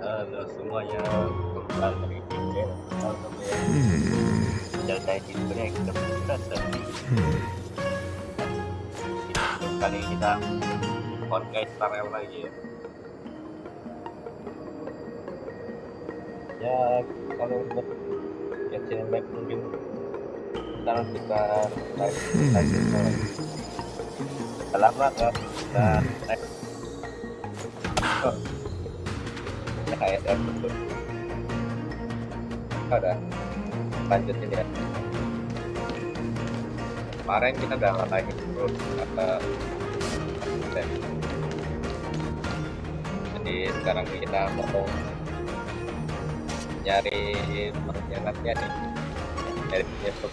Halo semuanya, kembali lagi di channel Jaldai Historia yang kita berasa. Kali ini kita Honkai Starel lagi ya. Ya, kalau untuk channel yang baik mungkin sekarang kita like lama kan dan KSM betul. Ada lanjutin ya. Kemarin kita udah ngalahin terus kata jadi sekarang kita mau nyari pengkhianatnya nih dari penyusup.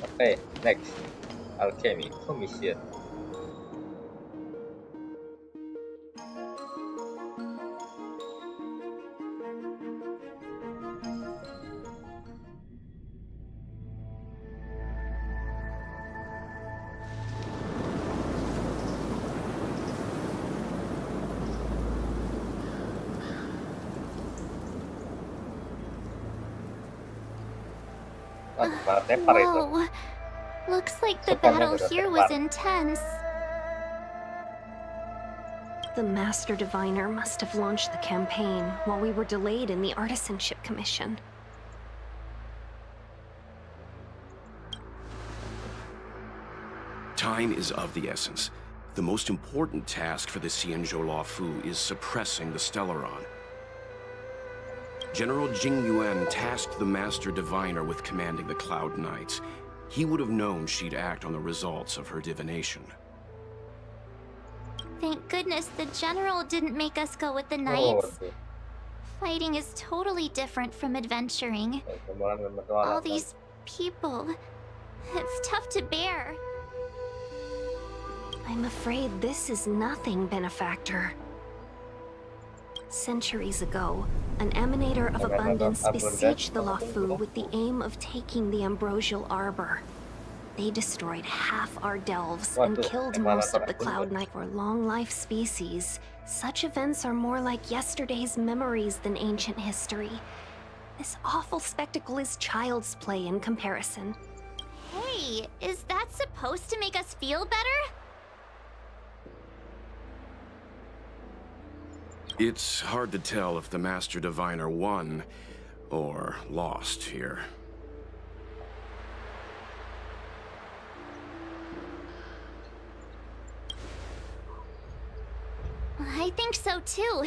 Oke, next alchemy commission. Whoa, looks like the battle here was intense. The Master Diviner must have launched the campaign while we were delayed in the Artisanship Commission. Time is of the essence. The most important task for the Xianzhou Luofu is suppressing the Stellaron. General Jing Yuan tasked the Master Diviner with commanding the Cloud Knights. He would have known she'd act on the results of her divination. Thank goodness the General didn't make us go with the Knights. Fighting is totally different from adventuring. All these people, it's tough to bear. I'm afraid this is nothing, Benefactor. Centuries ago, an emanator of abundance besieged the Luofu with the aim of taking the ambrosial arbor. They destroyed half our delves and killed most of the Cloud Knight for long-life species. Such events are more like yesterday's memories than ancient history. This awful spectacle is child's play in comparison. Hey, is that supposed to make us feel better? It's hard to tell if the Master Diviner won or lost here. I think so too.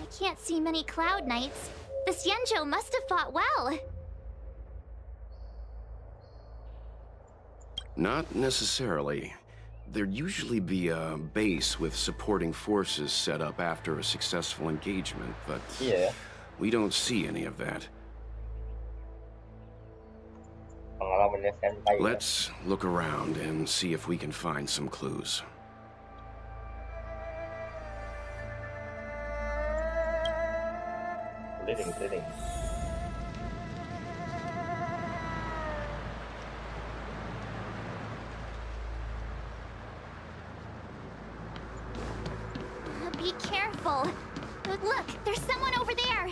I can't see many Cloud Knights. The Xianzhou must have fought well. Not necessarily. There'd usually be a base with supporting forces set up after a successful engagement, but we don't see any of that. Let's look around and see if we can find some clues. Keliling. Be careful. Look, there's someone over there.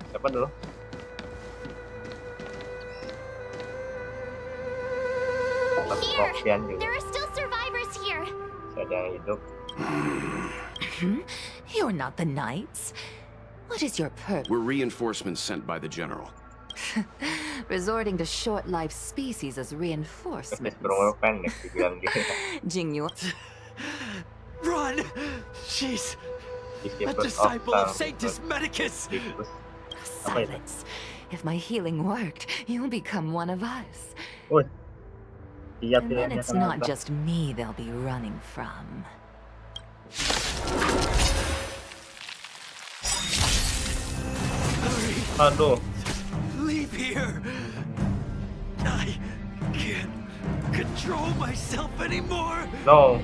Siapa dulu? Here, there are still survivors here. Ada yang hidup. You're not the Knights. What is your purpose? We're reinforcements sent by the General. Resorting to short-lived species as reinforcements. Jing Yuan. Run! She's a disciple of Sanctus Medicus! Silence. If my healing worked, you'll become one of us. And then it's not just me they'll be running from. Aduh. Leave here! I can't control myself anymore! No.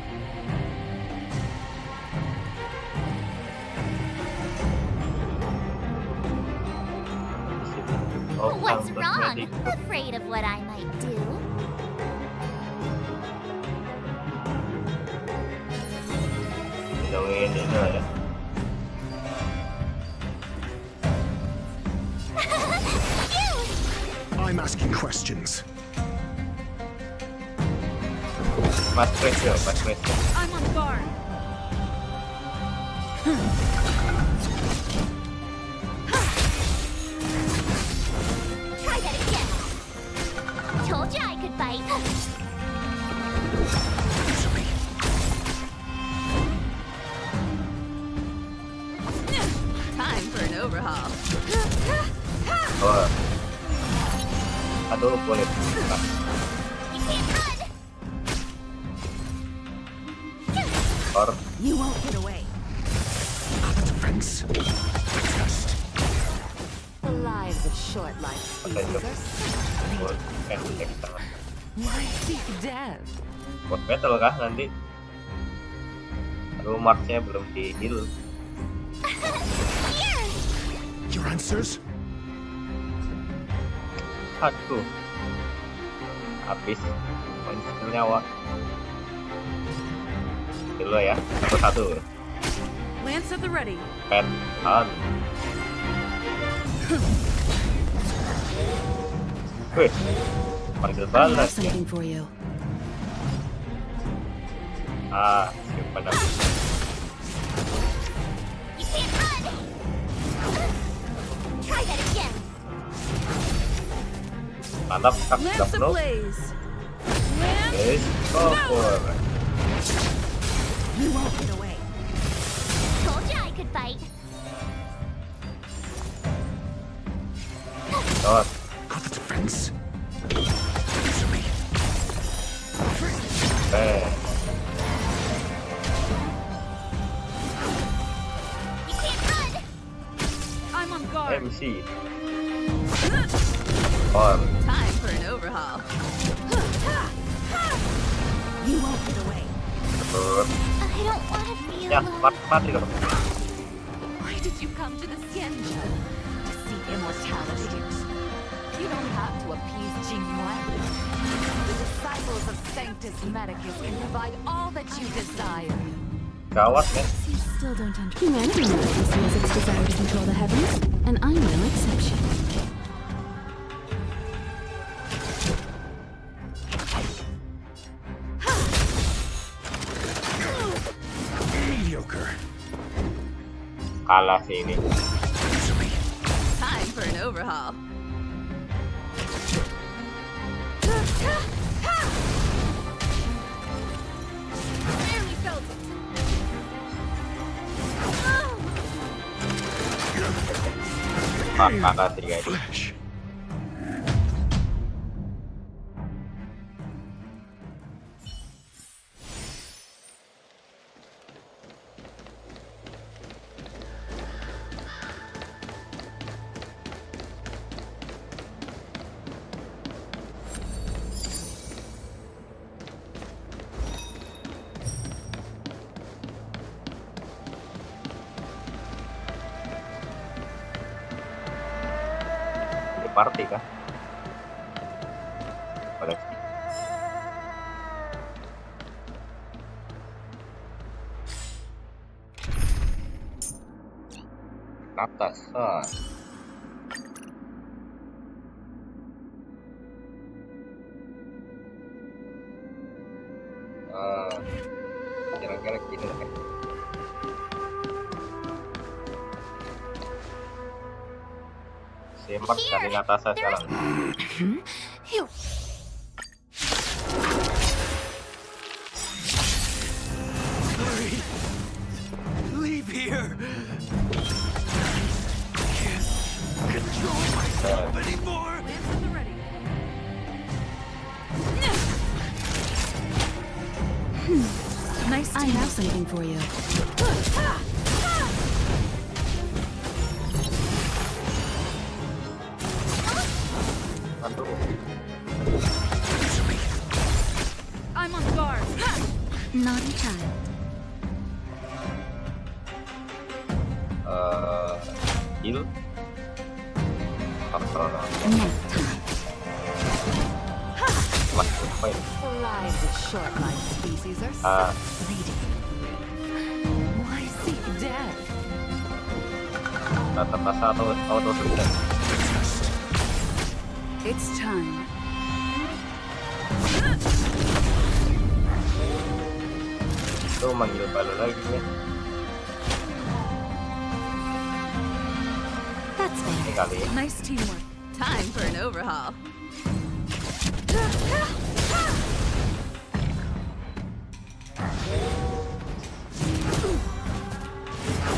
What's wrong? Afraid of what I might do? Dongengin ya. I'm asking questions. Mas Presio. I'm on guard. Try that again. Told you I could fight. Time for an overhaul. Oh. Aduh, boleh. You can't run. Or You won't get away. Defense. Test. The lives of short-lived species are so fleeting. Why seek death? Buat battle kah nanti? Aduh, marksnya belum di heal. Your answers? Aduh, habis poin skill nyawa. Dulu ya, satu-satu. Lance at the ready. Pen on. Wih, panggil balas ya. for you. Ah, gimana? You can't run. Try that again. Mantap, kap, Lance no. ablaze. Lance, Guys, power. you won't get away. Told you I could fight. Oh, Got the defense. You can't run. I'm on guard. MC. On. Time for an overhaul. You won't get away. I don't want to be Ya, alone. mati dong. Why did you come to the Xianzhou? To seek immortality? You don't have to appease Jingwen. The disciples of Sanctus Medicus can provide all that you desire. Gawat, men. You still don't understand. Humanity has its desire to control the heavens, and I'm no exception. Mediocre. Kalah sih ini. Time for an overhaul. Barely felt it. Kalah sih guys. Flesh. Party kah? Pada atas. Kira-kira gini lah kan. Semak dari atasnya sekarang. You Hurry! Leave here! I can't control myself anymore! Lance at the ready. Nice. I have something for you. Aduh. I'm on guard. Naughty child. Heal. Next time. Masuk poin. The lives of short-lived species are so Ah. fleeting. Why seek death? Tetap rasa auto sudah. It's time. Itu manggil balu lagi ya. That's Ini better. kali ya. Nice teamwork. Time for an overhaul.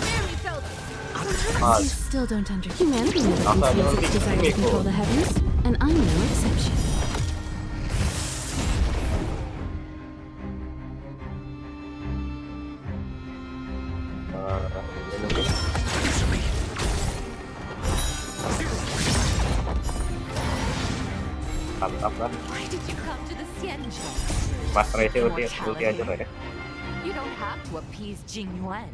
Barely felt it. Mas, You still don't understand. Humanity never Apa, conceals nanti its desire to Miko. control the heavens, and I'm no exception. ini mungkin mantap kan. Why did you come to the Xianzhou? Mas Resi ulti aja lah ya. You don't have to appease Jingyuan.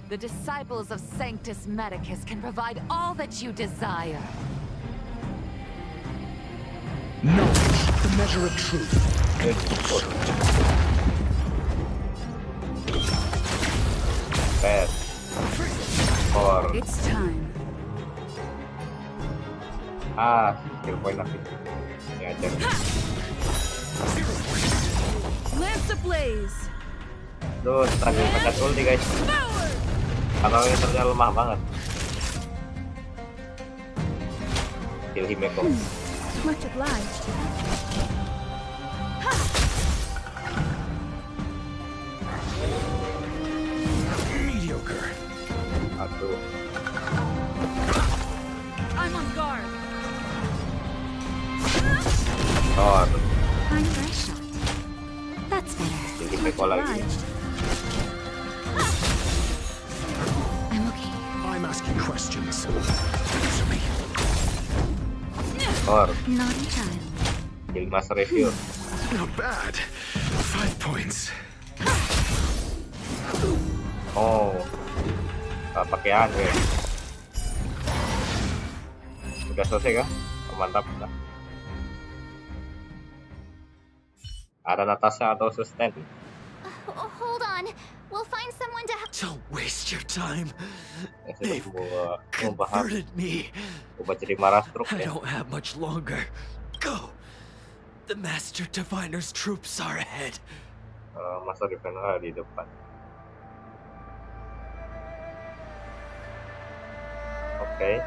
The disciples of Sanctus Medicus can provide all that you desire. Knowledge, the measure of truth. Bad. Or It's time. skill point lagi. Ini aja. Lance ablaze. Tuh, tadi pencet ulti guys. Kalau yang ternyata lemah banget. Kill Himeko. Much obliged. Mediocre. Aduh. I'm on guard. Or Time for a shot. That's better. kill Himeko lagi. I'm okay. I'm asking questions. Answer me. Or Naughty child. kill Mas Review. Not bad. 5 points. Oh, pakai ya. Udah selesai kah? Oh, mantap. Ada Natasha atau sustain? Hold on. We'll find someone to help. Don't waste your time. Yang They've sudah membahas converted me. ubah jadi marah stroke I ya. don't have much longer. Go. The Master Diviner's troops are ahead. Masa defender di depan. Oke.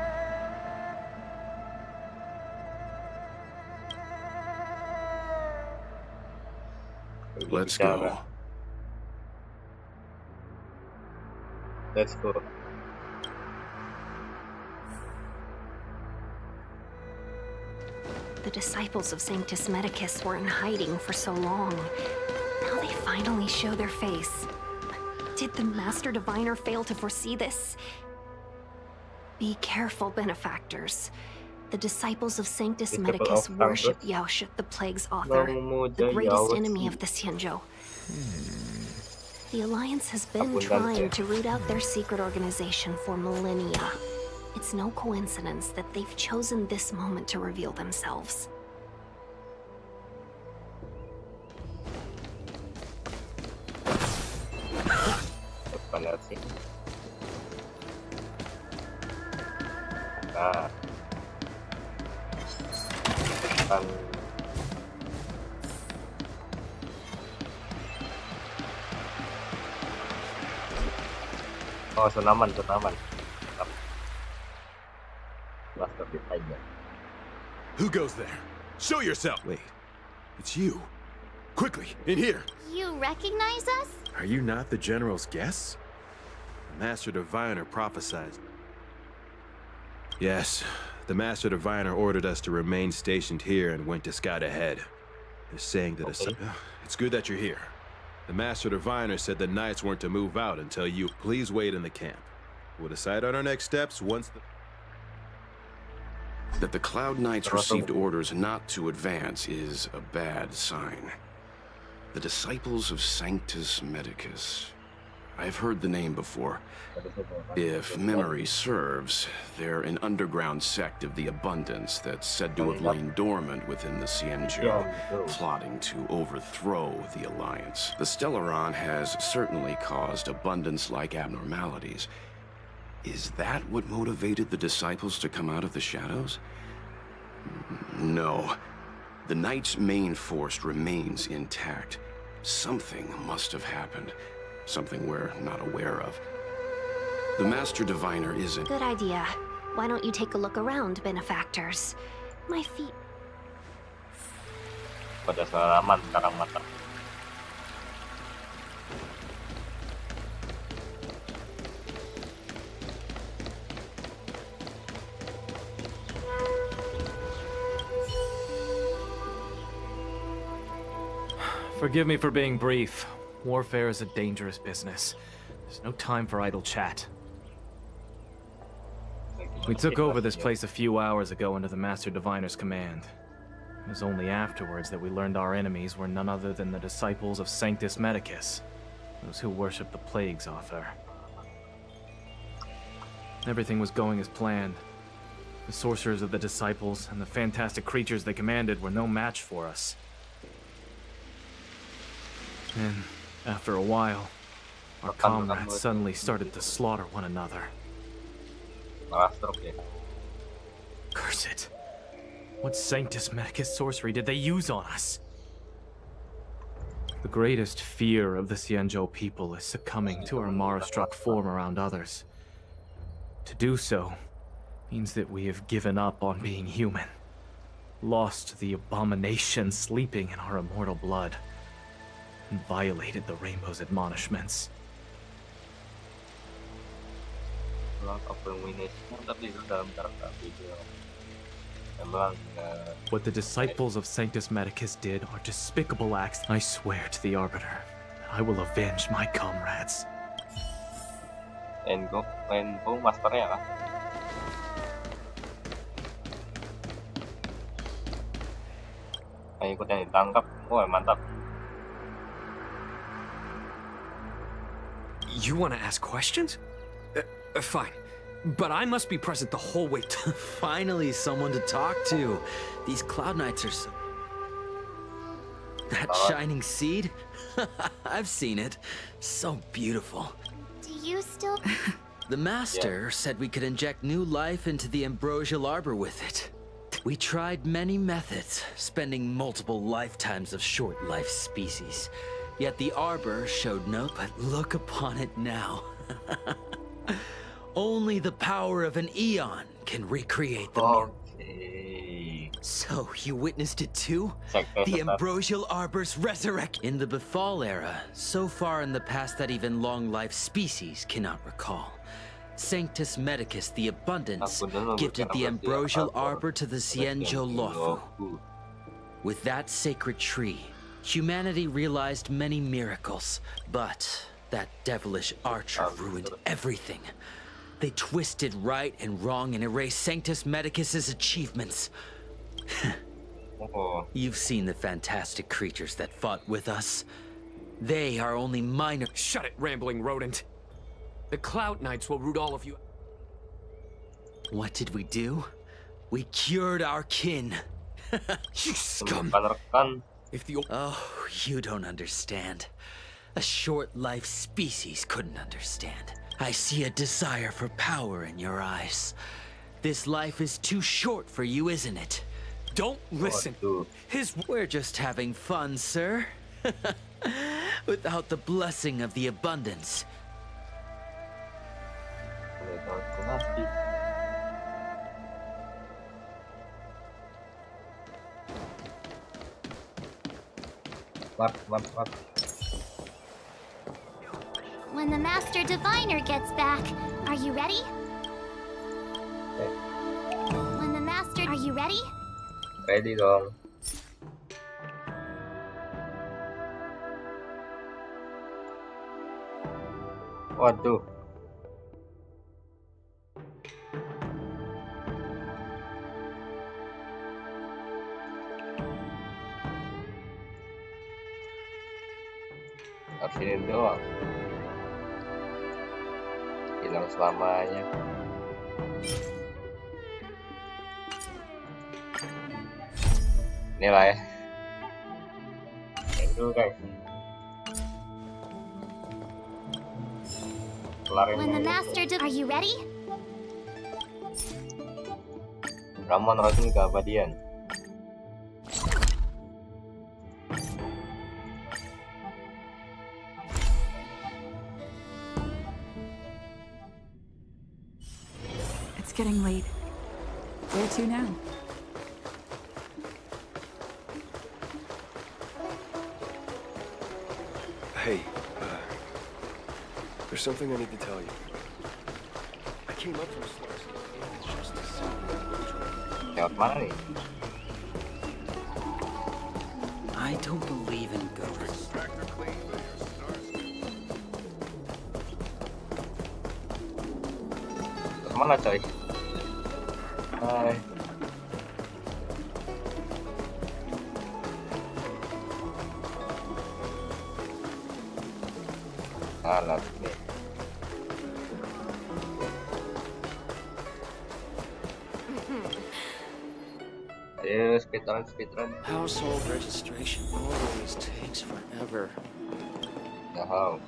Let's go. Let's go. The disciples of Sanctus Medicus were in hiding for so long. Now they finally show their face. Did the Master Diviner fail to foresee this? Be careful, benefactors. The disciples of Sanctus Disciple Medicus of worship Sanctus. Yaoshut, the plague's author, the greatest enemy of the Xianzhou. The Alliance has been Abundante. trying to root out their secret organization for millennia. It's no coincidence that they've chosen this moment to reveal themselves. Benar sih. Nah. Kan oh, senaman. Master Diviner. Who goes there? Show yourself! Wait, it's you. Quickly, in here! You recognize us? Are you not the General's guests? The Master Diviner prophesied. Yes, the Master Diviner ordered us to remain stationed here and went to scout ahead. They're saying that it's good that you're here. The Master Diviner said the Knights weren't to move out until you please wait in the camp. We'll decide on our next steps once the... That the Cloud Knights received orders not to advance is a bad sign. The disciples of Sanctus Medicus. I've heard the name before. If memory serves, they're an underground sect of the Abundance that's said to have lain dormant within the Xianzhou, plotting to overthrow the Alliance. The Stellaron has certainly caused Abundance-like abnormalities. – Is that what motivated the disciples to come out of the shadows? No. The Knight's main force remains intact. Something must have happened. Something we're not aware of. The Master Diviner isn't... Good idea. Why don't you take a look around, benefactors? My feet... Pada salaman sekarang mata. Forgive me for being brief. Warfare is a dangerous business. There's no time for idle chat. We took over this place a few hours ago under the Master Diviner's command. It was only afterwards that we learned our enemies were none other than the disciples of Sanctus Medicus, those who worship the Plague's author. Everything was going as planned. The sorcerers of the disciples and the fantastic creatures they commanded were no match for us. And after a while, our comrades suddenly started to slaughter one another. Curse it. What Sanctus Medicus sorcery did they use on us? The greatest fear of the Xianzhou people is succumbing to our Mara-struck form around others. To do so means that we have given up on being human, lost the abomination sleeping in our immortal blood, and violated the Rainbow's admonishments. What the disciples of Sanctus Medicus did are despicable acts. I swear to the Arbiter that I will avenge my comrades. Engo, masternya kah? Ikut yang ditangkap, wah mantap. You want to ask questions? Fine. But I must be present the whole way. Finally, someone to talk to. These Cloud Knights are so... That shining seed? I've seen it. So beautiful. Do you still... The Master said we could inject new life into the ambrosial arbor with it. We tried many methods, spending multiple lifetimes of short-life species. Yet the arbor showed no... But look upon it now. Only the power of an eon can recreate the miracle. So, you witnessed it too? The ambrosial arbor's resurrection. In the Befall era, so far in the past that even long-life species cannot recall. Sanctus Medicus, the Abundance, gifted the ambrosial arbor to the Xianzhou Luofu. With that sacred tree, humanity realized many miracles, but that devilish archer ruined everything. They twisted right and wrong and erased Sanctus Medicus's achievements. You've seen the fantastic creatures that fought with us. They are only minor... Shut it, rambling rodent. The Cloud Knights will root all of you... What did we do? We cured our kin. You scum! If the... Oh, you don't understand. A short-life species couldn't understand. I see a desire for power in your eyes. This life is too short for you, isn't it? Don't listen. We're just having fun, sir. Without the blessing of the Abundance. When the Master Diviner gets back, are you ready? When the Master... Are you ready? Ready dong. Waduh. Hasilin doang. Hilang selamanya. Inilah ya. Yang dulu guys. When the Master... Are you ready? Ramuan racun keabadian. It's getting late. Where to now? Hey, there's something I need to tell you. I came up from Stars just to see you. Lewat mana nih? I don't believe in ghosts. Kemana coy? Hai. Alat nih. Ayo speedrun. Household registration always takes forever. Wow.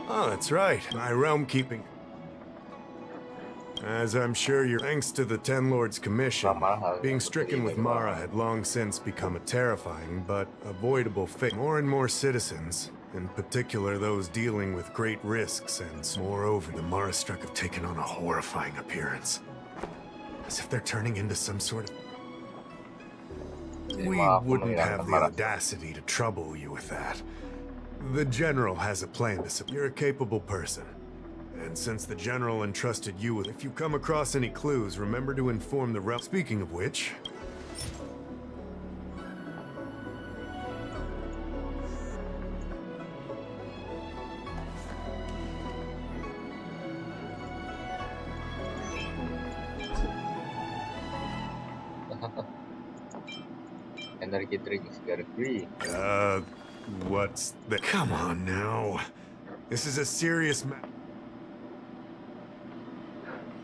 Oh, that's right. My realm keeping. As I'm sure you're thanks to the Ten Lords Commission, being stricken with Mara had long since become a terrifying but avoidable fate. More and more citizens, in particular those dealing with great risks, and moreover, the Mara struck have taken on a horrifying appearance. As if they're turning into some sort of... We wouldn't have the audacity to trouble you with that. The General has a plan to support. You're a capable person. And since the General entrusted you with... If you come across any clues, remember to inform the realm. Speaking of which... Energy drinks agree. What's the... Come on now. This is a serious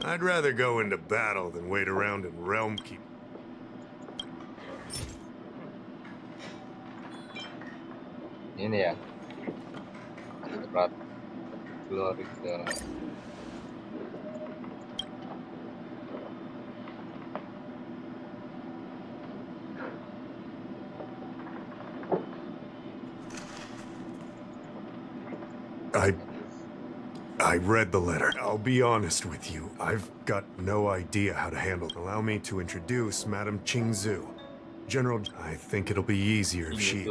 I'd rather go into battle than wait around in realm keep. Ini ya. Berat. Keluar ke I read the letter. I'll be honest with you. I've got no idea how to handle it. Allow me to introduce Madame Xianzhou. General, I think it'll be easier if she...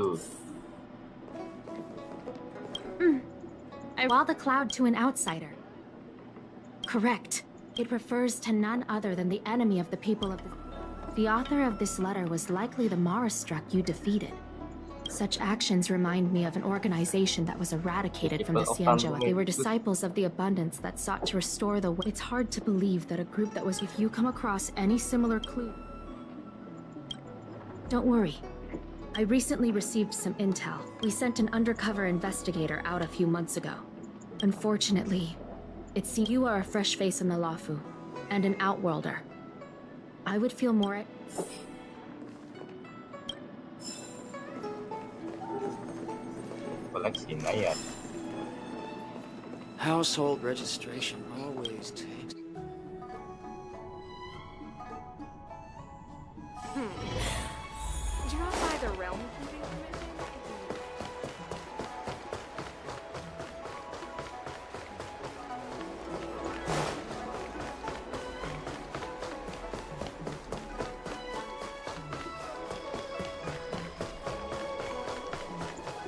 While the cloud to an outsider. Correct. It refers to none other than the enemy of the people of the author of this letter was likely the Mara-struck you defeated. Such actions remind me of an organization that was eradicated from the Xianzhou. They were disciples of the abundance that sought to restore the... It's hard to believe that a group that was... If you come across any similar clue... Don't worry. I recently received some intel. We sent an undercover investigator out a few months ago. Unfortunately, it seems you are a fresh face in the Luofu, and an outworlder. I would feel more... Household registration always takes... Drop by the realm keeping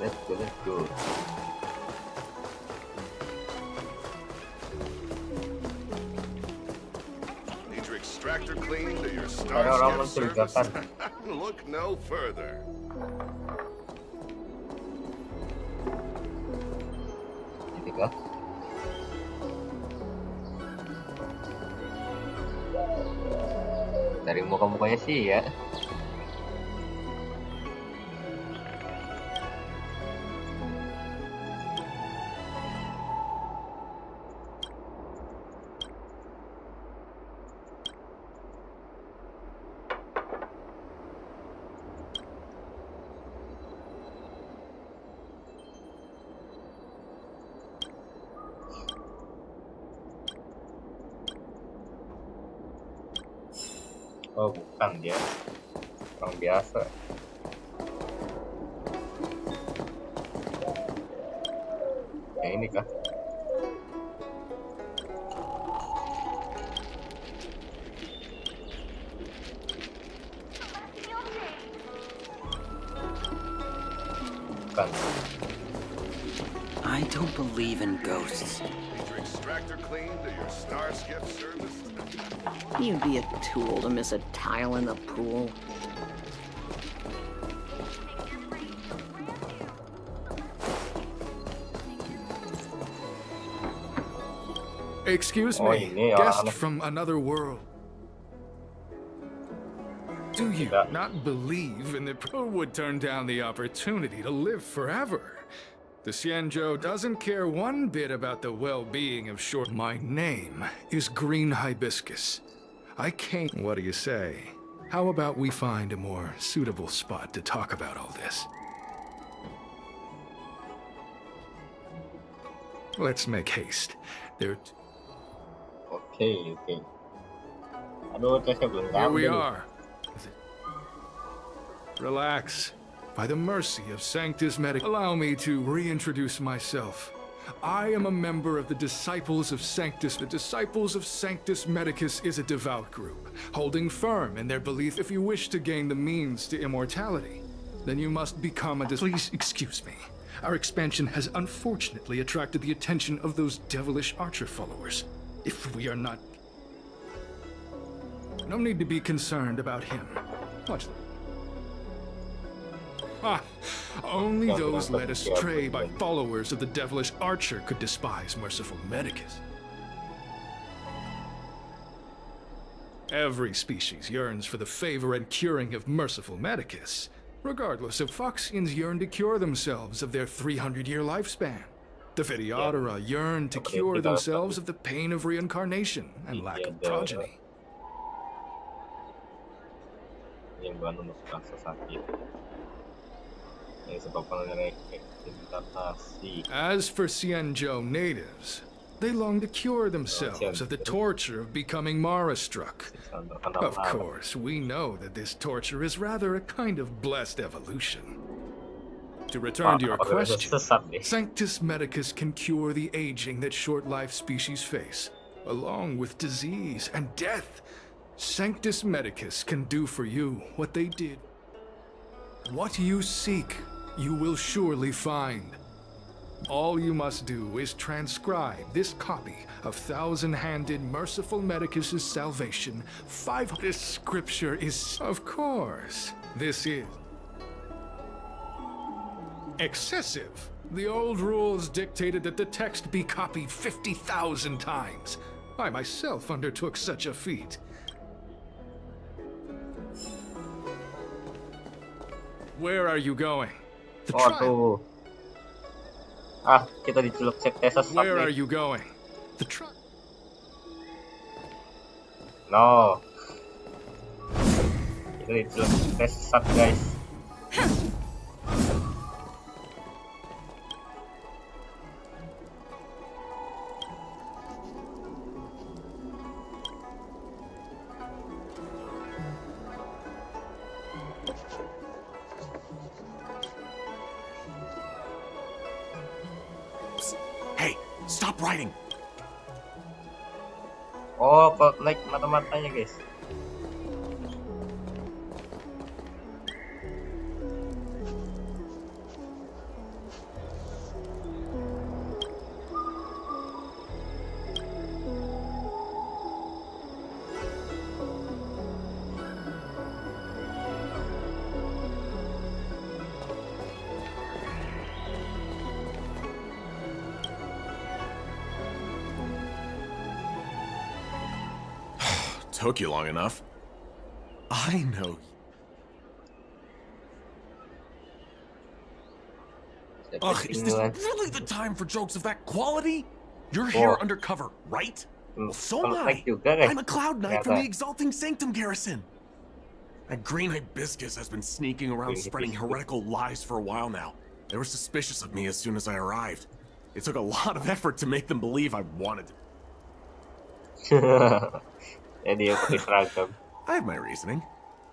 Let's go. Need your extractor cleaned or your Starscape service? Look no further. Ini kah? Dari muka-mukanya sih ya. Oh, bukan dia. Orang biasa. Ya ini kah? Bukan. I don't believe in ghosts. Need your extractor cleaned or your star skip serviced? You'd be a tool to miss a tile in the pool. Excuse me, guest from another world. Do you not believe in the pro would turn down the opportunity to live forever? The Xianzhou doesn't care one bit about the well-being of short. My name is Green Hibiscus. I came. What do you say? How about we find a more suitable spot to talk about all this? Let's make haste. There. Okay. Aduh, tesnya belum Here we ngambil. are. Relax. By the mercy of Sanctus Medicus, allow me to reintroduce myself. I am a member of the Disciples of Sanctus. The Disciples of Sanctus Medicus is a devout group, holding firm in their belief if you wish to gain the means to immortality, then you must become a Please excuse me. Our expansion has unfortunately attracted the attention of those devilish archer followers. If we are not... No need to be concerned about him. Watch them. Only those led astray by followers of the devilish archer could despise merciful Medicus. Every species yearns for the favor and curing of merciful Medicus. Regardless of Foxians yearn to cure themselves of their 300-year lifespan. The Videodora yearn to cure themselves of the pain of reincarnation and lack of progeny. As for Xianzhou natives, they long to cure themselves of the torture of becoming Mara-struck. Of course, we know that this torture is rather a kind of blessed evolution. To return to your question, Sanctus Medicus can cure the aging that short-life species face, along with disease and death. Sanctus Medicus can do for you what they did. What you seek, you will surely find. All you must do is transcribe this copy of thousand-handed merciful Medicus's salvation. This scripture is... Of course, this is... excessive. The old rules dictated that the text be copied 50,000 times. I myself undertook such a feat. Where are you going? Waduh. Kita diceluk sekte sesat. Where are you going? The No. Kita diceluk sekte sesat, guys. Stop writing. Oh, kok like mata-matanya, guys. Took you long enough. I know. Ugh, is this really the time for jokes of that quality? You're here undercover, right? Well, so am I. I'm a Cloud Knight from the Exalting Sanctum Garrison. That Green Hibiscus has been sneaking around spreading heretical lies for a while now. They were suspicious of me as soon as I arrived. It took a lot of effort to make them believe I wanted to. I have my reasoning.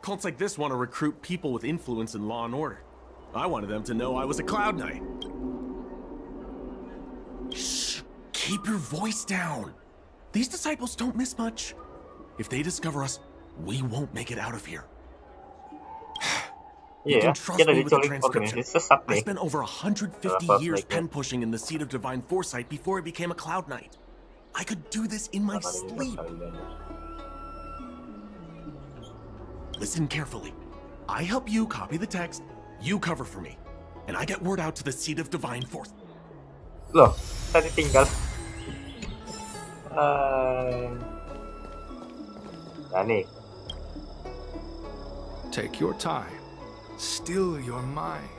Cults like this want to recruit people with influence in law and order. I wanted them to know I was a Cloud Knight. Shh! Keep your voice down. These disciples don't miss much. If they discover us, we won't make it out of here. You can trust me with the transcription. I spent over 150 years pen pushing in the seat of divine foresight before I became a Cloud Knight. I could do this in my sleep. Listen carefully. I help you copy the text, you cover for me, and I get word out to the seat of divine force. Loh, tadi tinggal. Nah nih. Take your time. Still your mind.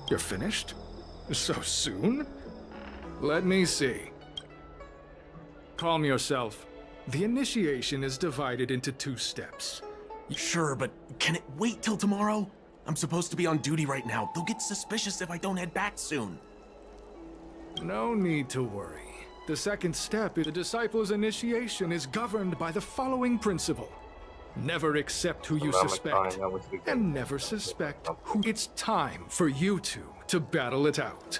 You're finished? So soon? Let me see. Calm yourself. The initiation is divided into 2 steps. Sure, but can it wait till tomorrow? I'm supposed to be on duty right now. They'll get suspicious if I don't head back soon. No need to worry. The second step in the disciples' initiation is governed by the following principle. Never accept who you suspect, and never suspect who. It's time for you two to battle it out.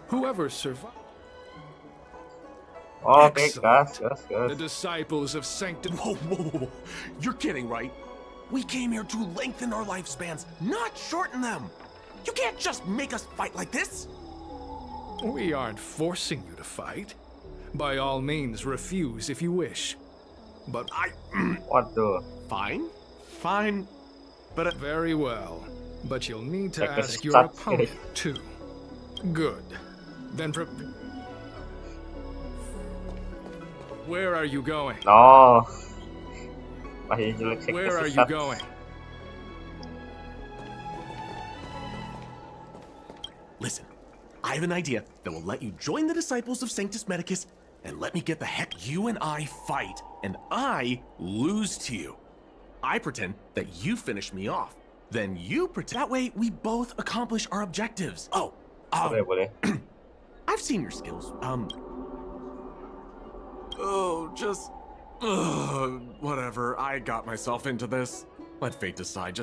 Whoever survives. Okay, gas. The disciples of Sanctum. Whoa. You're kidding, right? We came here to lengthen our lifespans, not shorten them. You can't just make us fight like this. We aren't forcing you to fight. By all means, refuse if you wish. But What the? Fine. But very well. But you'll need to ask your opponent too. Good. Then where are you going? No. Where are you going? Listen, I have an idea that will let you join the disciples of Sanctus Medicus and let me get the heck. You and I fight, and I lose to you. I pretend that you finish me off. Then you pretend. That way, we both accomplish our objectives. I've seen your skills. Whatever. I got myself into this. Let fate decide.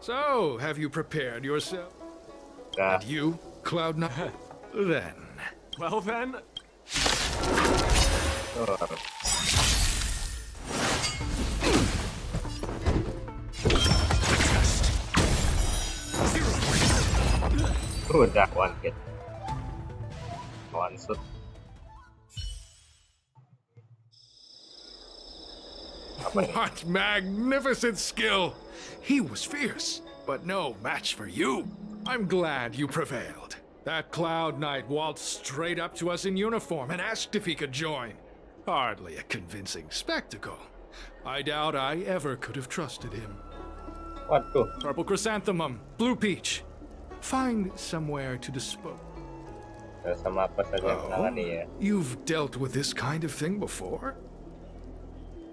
So, have you prepared yourself? And you, Cloud Knight? Then. Well then. That one hit. One shot. What magnificent skill! He was fierce, but no match for you. I'm glad you prevailed. That Cloud Knight waltzed straight up to us in uniform and asked if he could join. Hardly a convincing spectacle. I doubt I ever could have trusted him. What to? Purple chrysanthemum, blue peach. Find somewhere to dispose. You've dealt with this kind of thing before?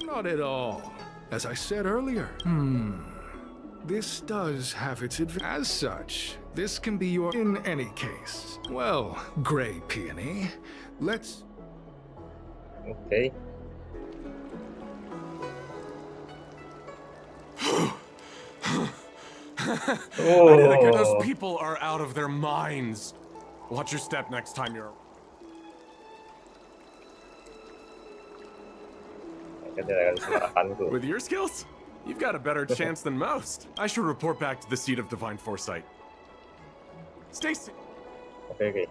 Not at all. As I said earlier. This does have its advantage. As such, this can be your... In any case. Well, Grey Peony, let's... Okay. Those people are out of their minds. Watch your step next time you're... With your skills, you've got a better chance than most. I should report back to the seat of divine foresight. Stay safe. Okay.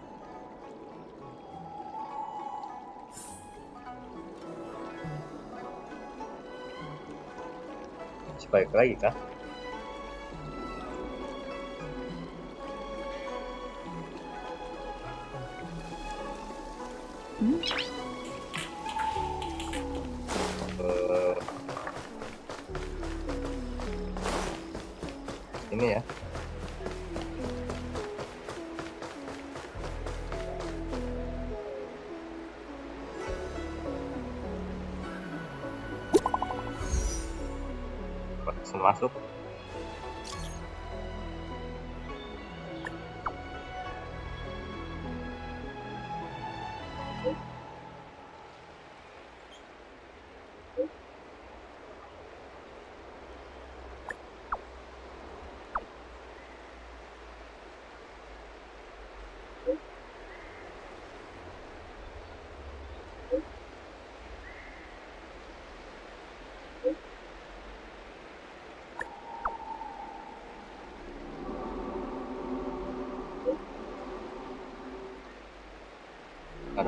Baik lagi kah? Ini ya. Langsung masuk.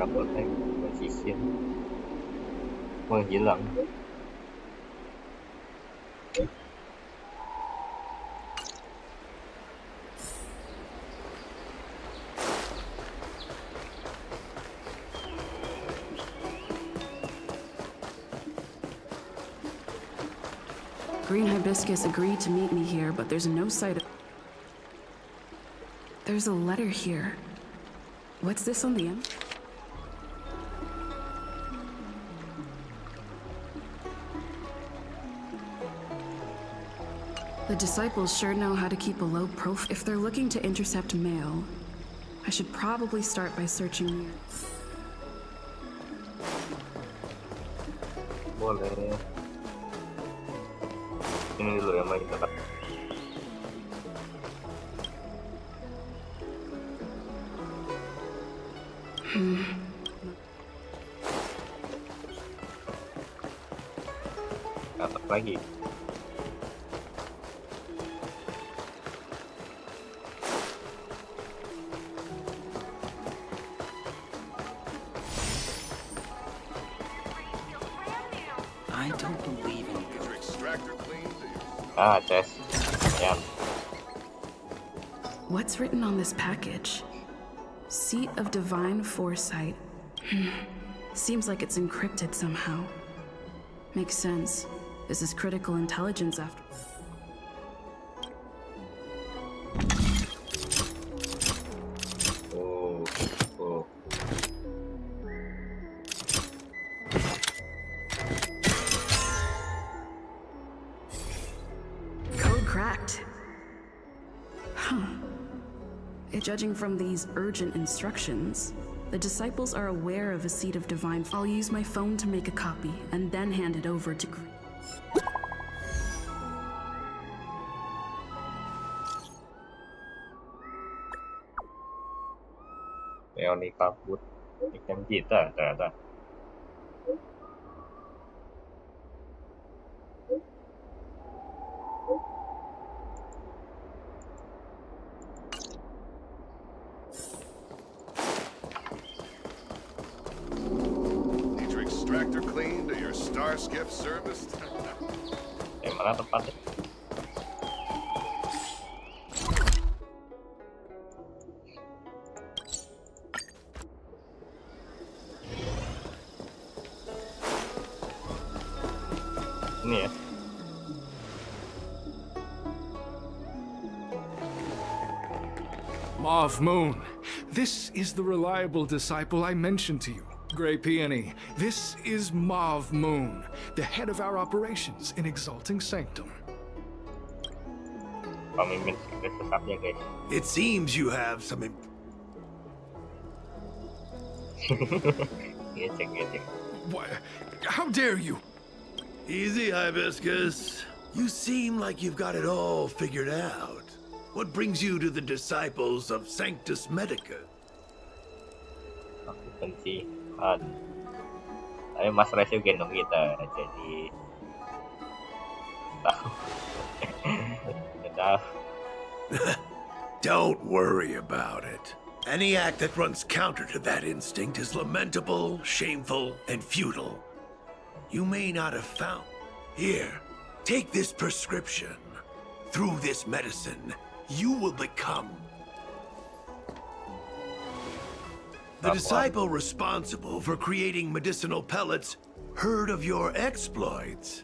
rapotnya position menghilang. Green Hibiscus agreed to meet me here, but there's no sight of... There's a letter here. What's this on the end? The disciples sure know how to keep a low profile. If they're looking to intercept mail, I should probably start by searching near. Boleh. Ini dulu ya main kita. Atas lagi. I don't believe in Your extractor cleaned. Tes. Ya. What's written on this package? Seat of Divine Foresight. Seems like it's encrypted somehow. Makes sense. This is critical intelligence after. Oh. Code cracked. Judging from these urgent instructions, the disciples are aware of a seat of divine. I'll use my phone to make a copy and then hand it over to Green. Leoni kabut ikan kita ternyata. Need your extractor cleaned or your star skiff serviced? Yang mana tempatnya? Ini ya. Mauve Moon, this is the reliable disciple I mentioned to you. Grey Peony, this is Mauve Moon, the head of our operations in Exalting Sanctum. Pemimpin secret tetapnya guys. It seems you have some... Ngecek. What? How dare you? Easy, Hibiscus. You seem like you've got it all figured out. What brings you to the disciples of Sanctus Medica? Aku pensihan. Ayo Mas Resio gendong kita, jadi tahu. Don't worry about it. Any act that runs counter to that instinct is lamentable, shameful, and futile. You may not have found... Here, take this prescription. Through this medicine, you will become... The disciple responsible for creating medicinal pellets heard of your exploits.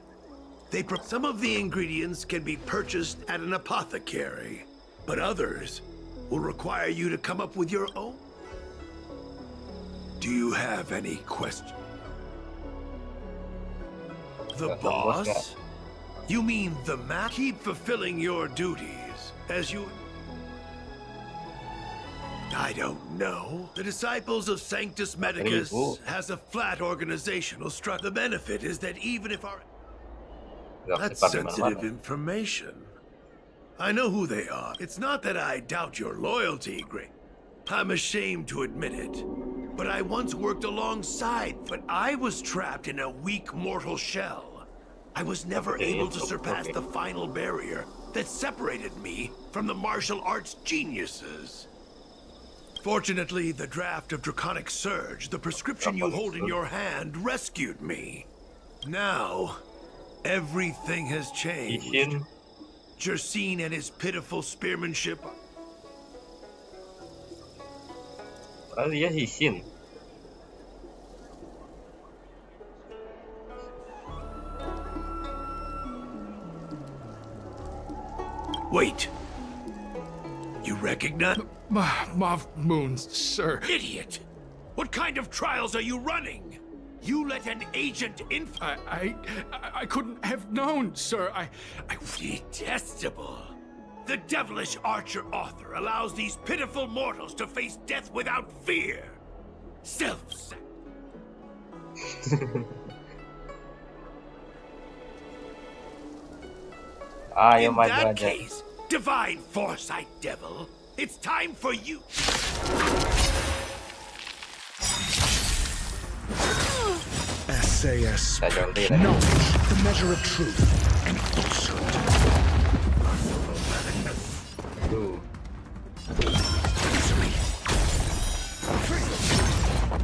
Some of the ingredients can be purchased at an apothecary, but others will require you to come up with your own. Do you have any questions? The boss? You mean the map? Keep fulfilling your duties as you... I don't know. The Disciples of Sanctus Medicus has a flat organizational structure. The benefit is that even if our... That's sensitive information. I know who they are. It's not that I doubt your loyalty, Grey. I'm ashamed to admit it. But I once worked alongside, but I was trapped in a weak mortal shell. I was never able to surpass the final barrier that separated me from the martial arts geniuses. Fortunately, the draft of Draconic Surge, the prescription you hold in your hand, rescued me. Now, everything has changed. Jersine and his pitiful spearmanship. Dia Hishin. Wait. You recognize? Mav Moons, sir. Idiot! What kind of trials are you running? You let an agent in. I couldn't have known, sir. I Detestable. The devilish archer author allows these pitiful mortals to face death without fear. Self-sacrifice. In that case, divine foresight, devil, it's time for you. SAS. Knowledge, the measure of truth and falsehood.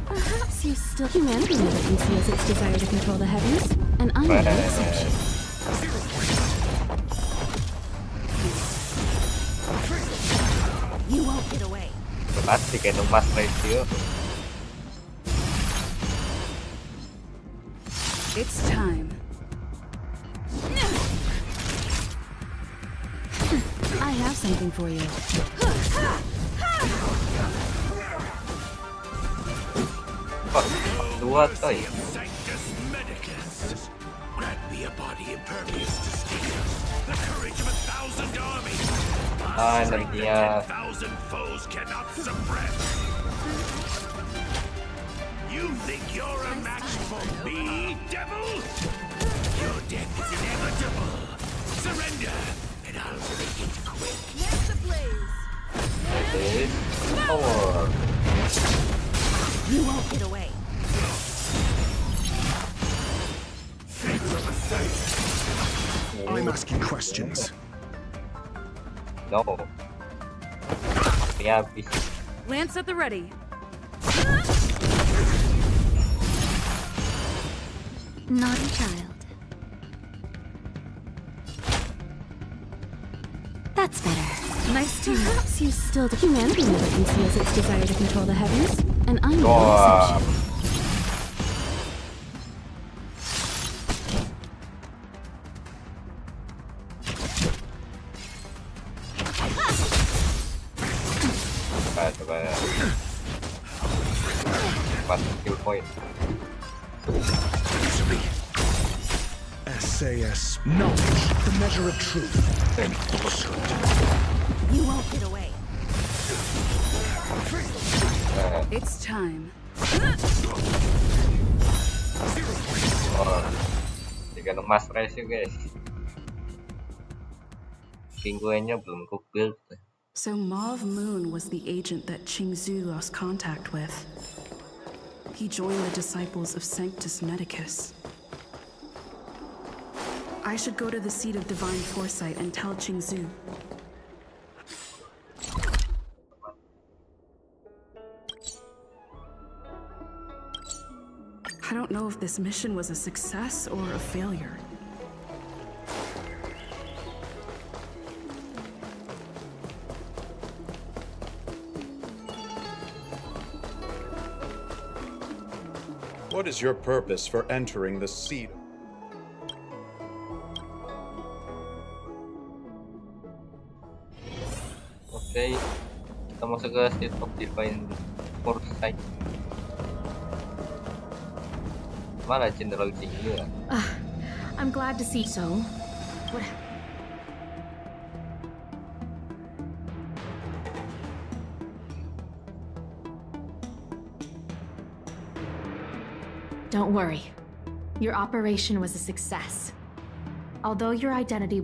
Perhaps you still humanity never conceals its desire to control the heavens, and I'm no exception. You won't get away. Pasti kayak Mas Ratio. It's time. I have something for you. Dua toy. Grant me a body impervious to steel, the courage of 1,000 armies. Energinya. 1,000 foes cannot suppress. You think you're a match for me, devil? Your death is inevitable. Surrender, and I'll make it quick. Here's the blaze. Power. You won't get away. I'm asking questions. No. Yeah, Lance at the ready. Naughty child. That's better. Nice to Perhaps you still humanity never conceals its desire to control the heavens, and I'm no exception. SAS. Knowledge, the measure of truth and falsehood. You won't get away. It's time. Digantung Mas Ratio guys. Pinguinnya belum ku build. So Mav Moon was the agent that Xianzhou lost contact with. He joined the disciples of Sanctus Medicus. I should go to the seat of divine foresight and tell Xianzhou. I don't know if this mission was a success or a failure. What is your purpose for entering the seat? Oke, kita masuk ke seat of divine foresight. Mana General Xianzhou ya? I'm glad to see so. What? Don't worry. Your operation was a success. Although your identity...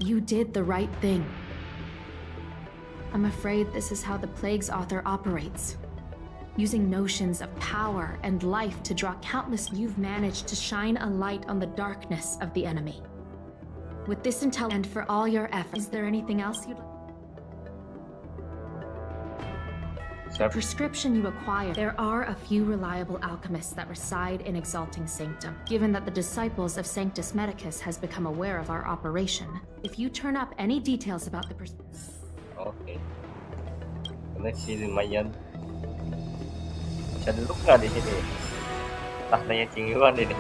You did the right thing. I'm afraid this is how the Plague's author operates. Using notions of power and life to draw countless... You've managed to shine a light on the darkness of the enemy. With this intel and for all your efforts, is there anything else you'd like? The prescription you acquire. There are a few reliable alchemists that reside in Exalting Sanctum. Given that the disciples of Sanctus Medicus has become aware of our operation, if you turn up any details about the Oke. Koneksi lumayan. Bisa duduk nggak di sini? Tahtanya Cingyuan ini.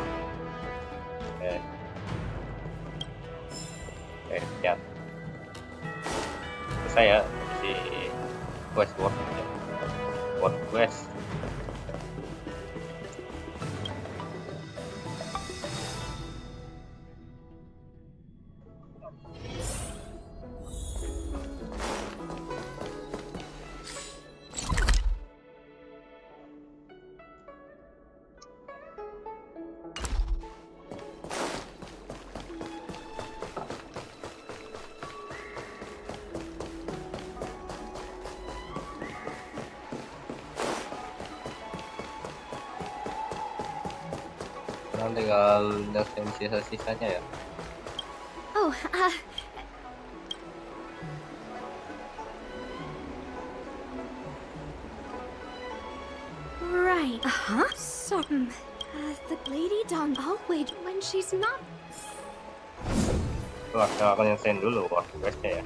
Siap. Saya di quest quest. Tinggal ngerjain sisa-sisanya ya. Oh, right. So, the lady down hallway when she's not. Wah, aku nyelesain dulu questnya ya.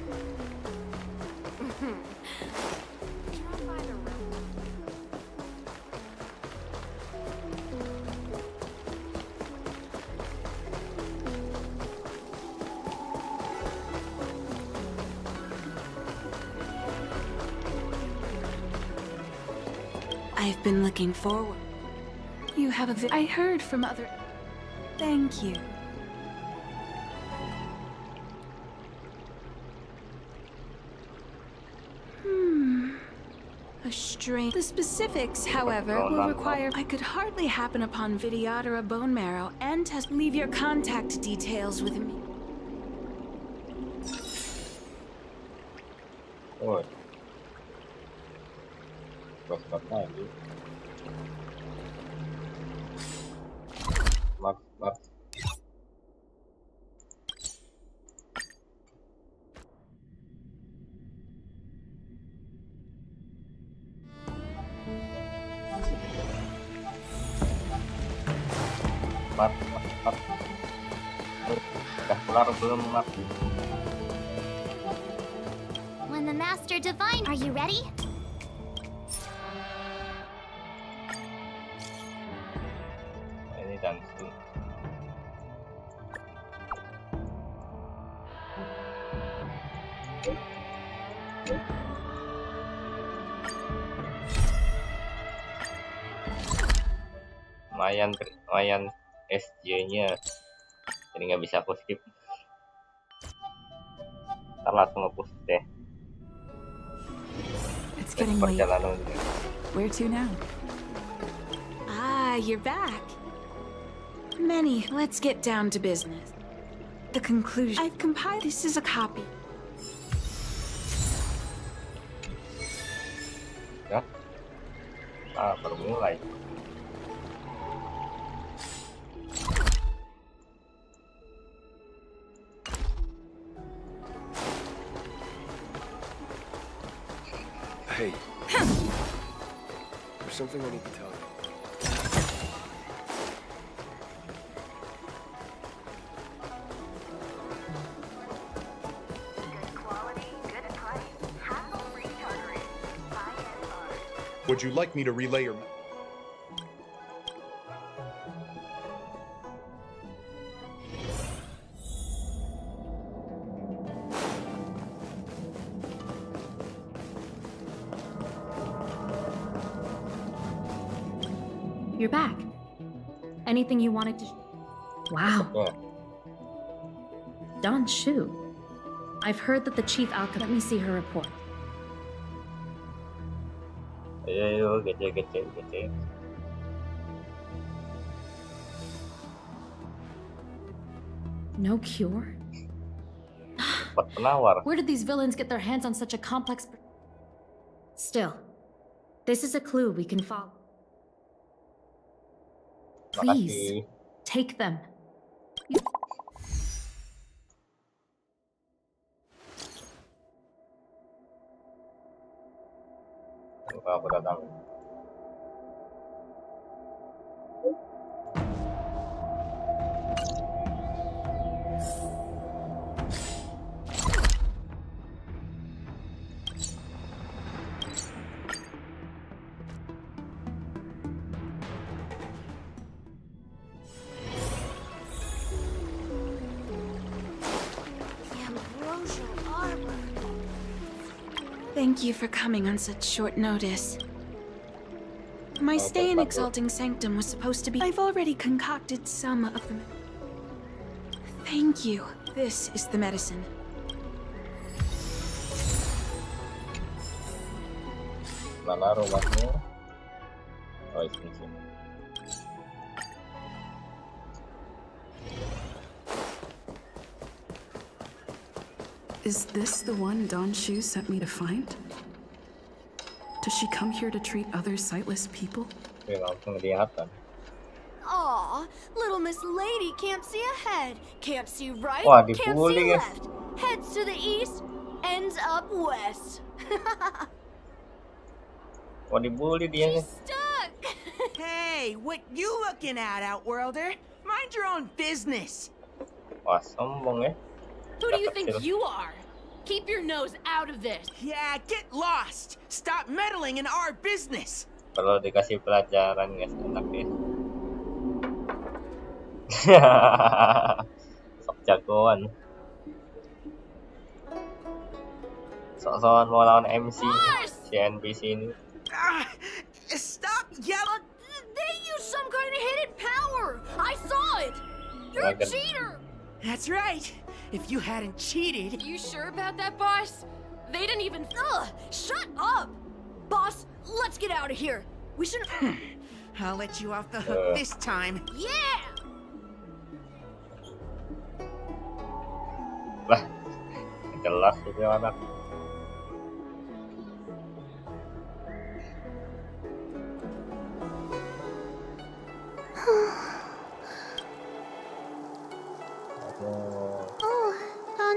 I've been looking forward. You have I heard from other. Thank you. A strange. The specifics, however, will require. I could hardly happen upon Vidyadhara bone marrow and test. Leave your contact details with me. Oh. Quest lagi. Maaf. Udah kelar belum, Mat? When the Master Divine, are you ready? Ini langsung. Lumayan SJ-nya, jadi nggak bisa aku skip. Ntar langsung nge-push deh. It's getting late. Where to now? Ah, you're back. Many, let's get down to business. The conclusion. I've compiled. This is a copy. Ya. Baru mulai. Hey. There's something I need to tell you. Would you like me to relay your... You're back. Anything you wanted to... Wow. Don Shu. I've heard that the chief alchemist... Let me see her report. Ayo, gece. No cure? Penawar. Where did these villains get their hands on such a complex... Still, this is a clue we can follow. Please, take them. Aku datang. Thank you for coming on such short notice. My stay in Exalting Sanctum was supposed to be... I've already concocted some of them. Thank you. This is the medicine. Mana rumahnya? Oh, ini sih. Is this the one Don Shu sent me to find? Does she come here to treat other sightless people? Oke, langsung kelihatan. Aw, little Miss Lady can't see ahead, can't see right, Wah, can't dibully, see guys. left. Heads to the east, ends up west. Wah, dibully dia nih. Stuck! Hey, what you looking at, Outworlder? Mind your own business. Wah, sombong ya. Who do you think you are? Keep your nose out of this. Yeah, get lost. Stop meddling in our business. Perlu dikasih pelajaran guys, enak deh. Sok jagoan. Sok-sokan mau lawan MC si NPC ini. Stop yelling. They use some kind of hidden power. I saw it. You're a cheater. That's right. If you hadn't cheated... You sure about that, boss? They didn't even... Ugh! Shut up! Boss, let's get out of here. We should... I'll let you off the hook this time. Yeah! Lah, jelas itu anak.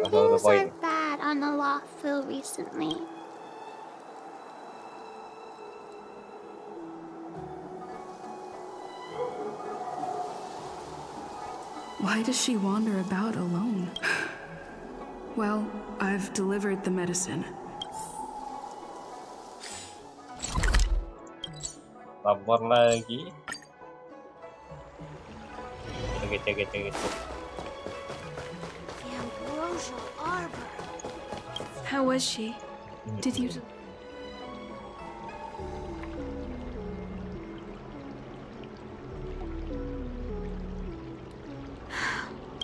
Things are bad on the Luofu recently. Why does she wander about alone? Well, I've delivered the medicine. Lapor lagi. Gitu. How was she? Did you...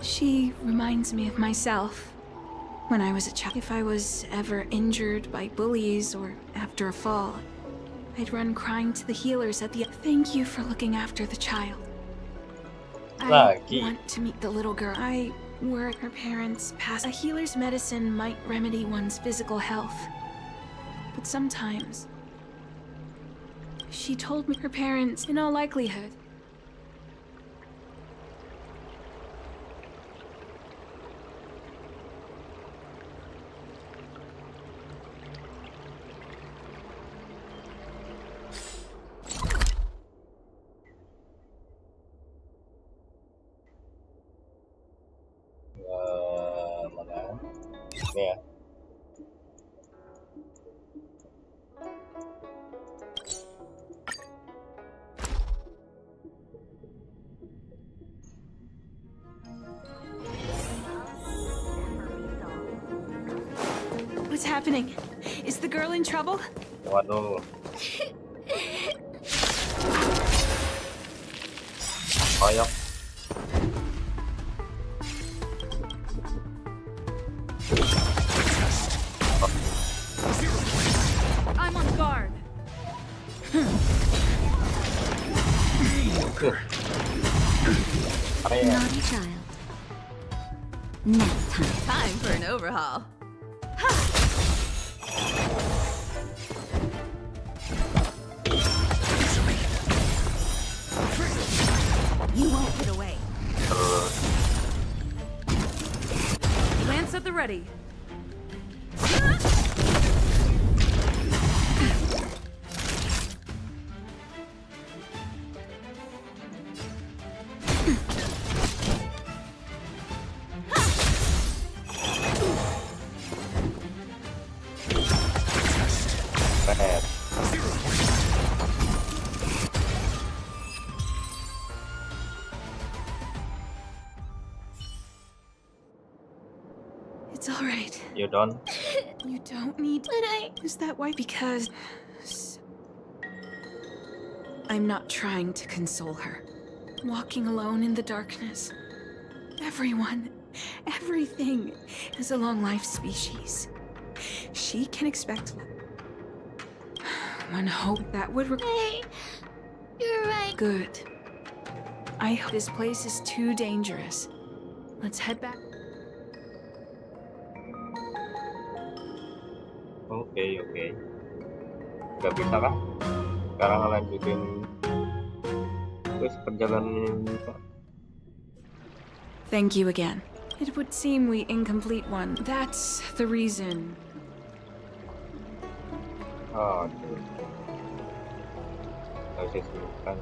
She reminds me of myself when I was a child. If I was ever injured by bullies or after a fall, I'd run crying to the healers at the... Thank you for looking after the child. I want to meet the little girl. I work her parents pass. A healer's medicine might remedy one's physical health, but sometimes she told me her parents, in all likelihood, mana? Ini ya. What's happening? Is the girl in trouble? Waduh. Koyok. I'm on guard. Naughty child. Nap time. Time for an overhaul. You won't get away. Lance at the ready. It's all right. You don't? You don't need to use that wipe because I'm not trying to console her. Walking alone in the darkness. Everyone, everything is a long-life species. She can expect one hope that would Hey, you're right. Good. I hope this place is too dangerous. Let's head back. Oke. Gak bisa kah? Sekarang lanjutin terus perjalanan kita. Thank you again. It would seem we incomplete one. That's the reason. Oh, harus disebutkan.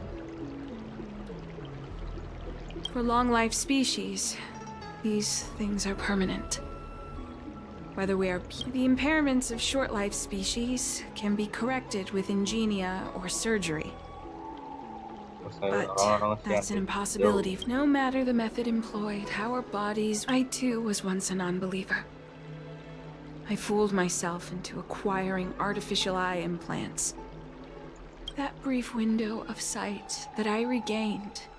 For long-life species, these things are permanent. Whether we are the impairments of short-life species can be corrected with ingenia or surgery. But that's an impossibility. No matter the method employed, our bodies... I too was once a non-believer. I fooled myself into acquiring artificial eye implants. That brief window of sight that I regained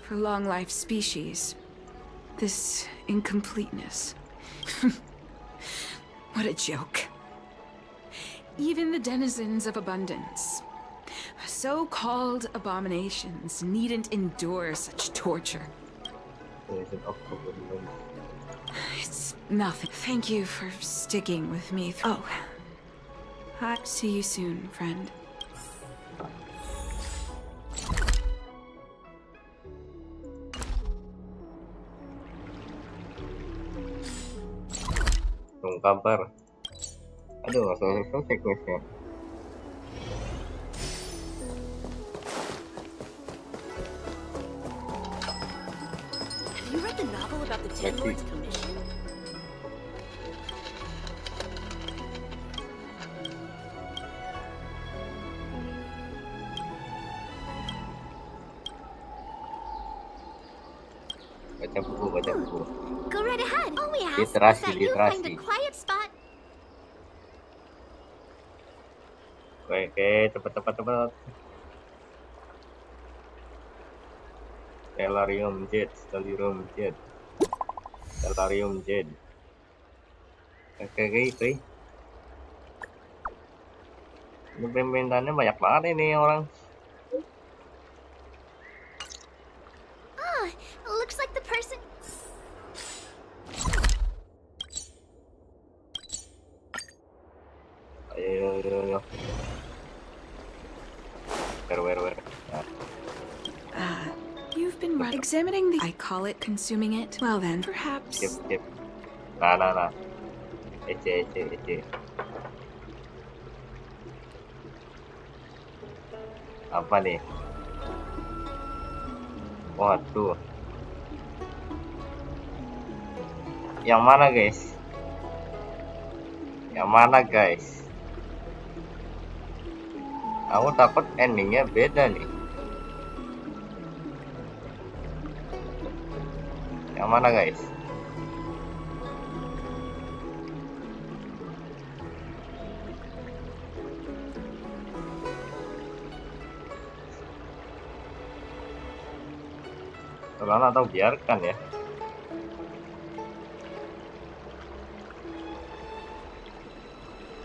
for long-life species, this incompleteness. What a joke. Even the denizens of abundance, so-called abominations, needn't endure such torture. It's nothing. Thank you for sticking with me. Oh. I'll see you soon, friend. Tunggu kabar. Aduh, selesai questnya. Have you read the novel about the Ten Lords Commission? Baca buku. Go right ahead. All we ask is Literasi. that you find a quiet spot. Oke, cepat. Stellarium Jet. Oke. Ini permintaannya banyak banget ini orang. Ah, looks like the person. Ayo. Where? You've been examining the... I call it consuming it. Well then, perhaps... Skip. Nah. Ece. Apa nih? Waduh. Yang mana guys? Aku takut endingnya beda nih. Yang mana guys? Telan atau biarkan ya?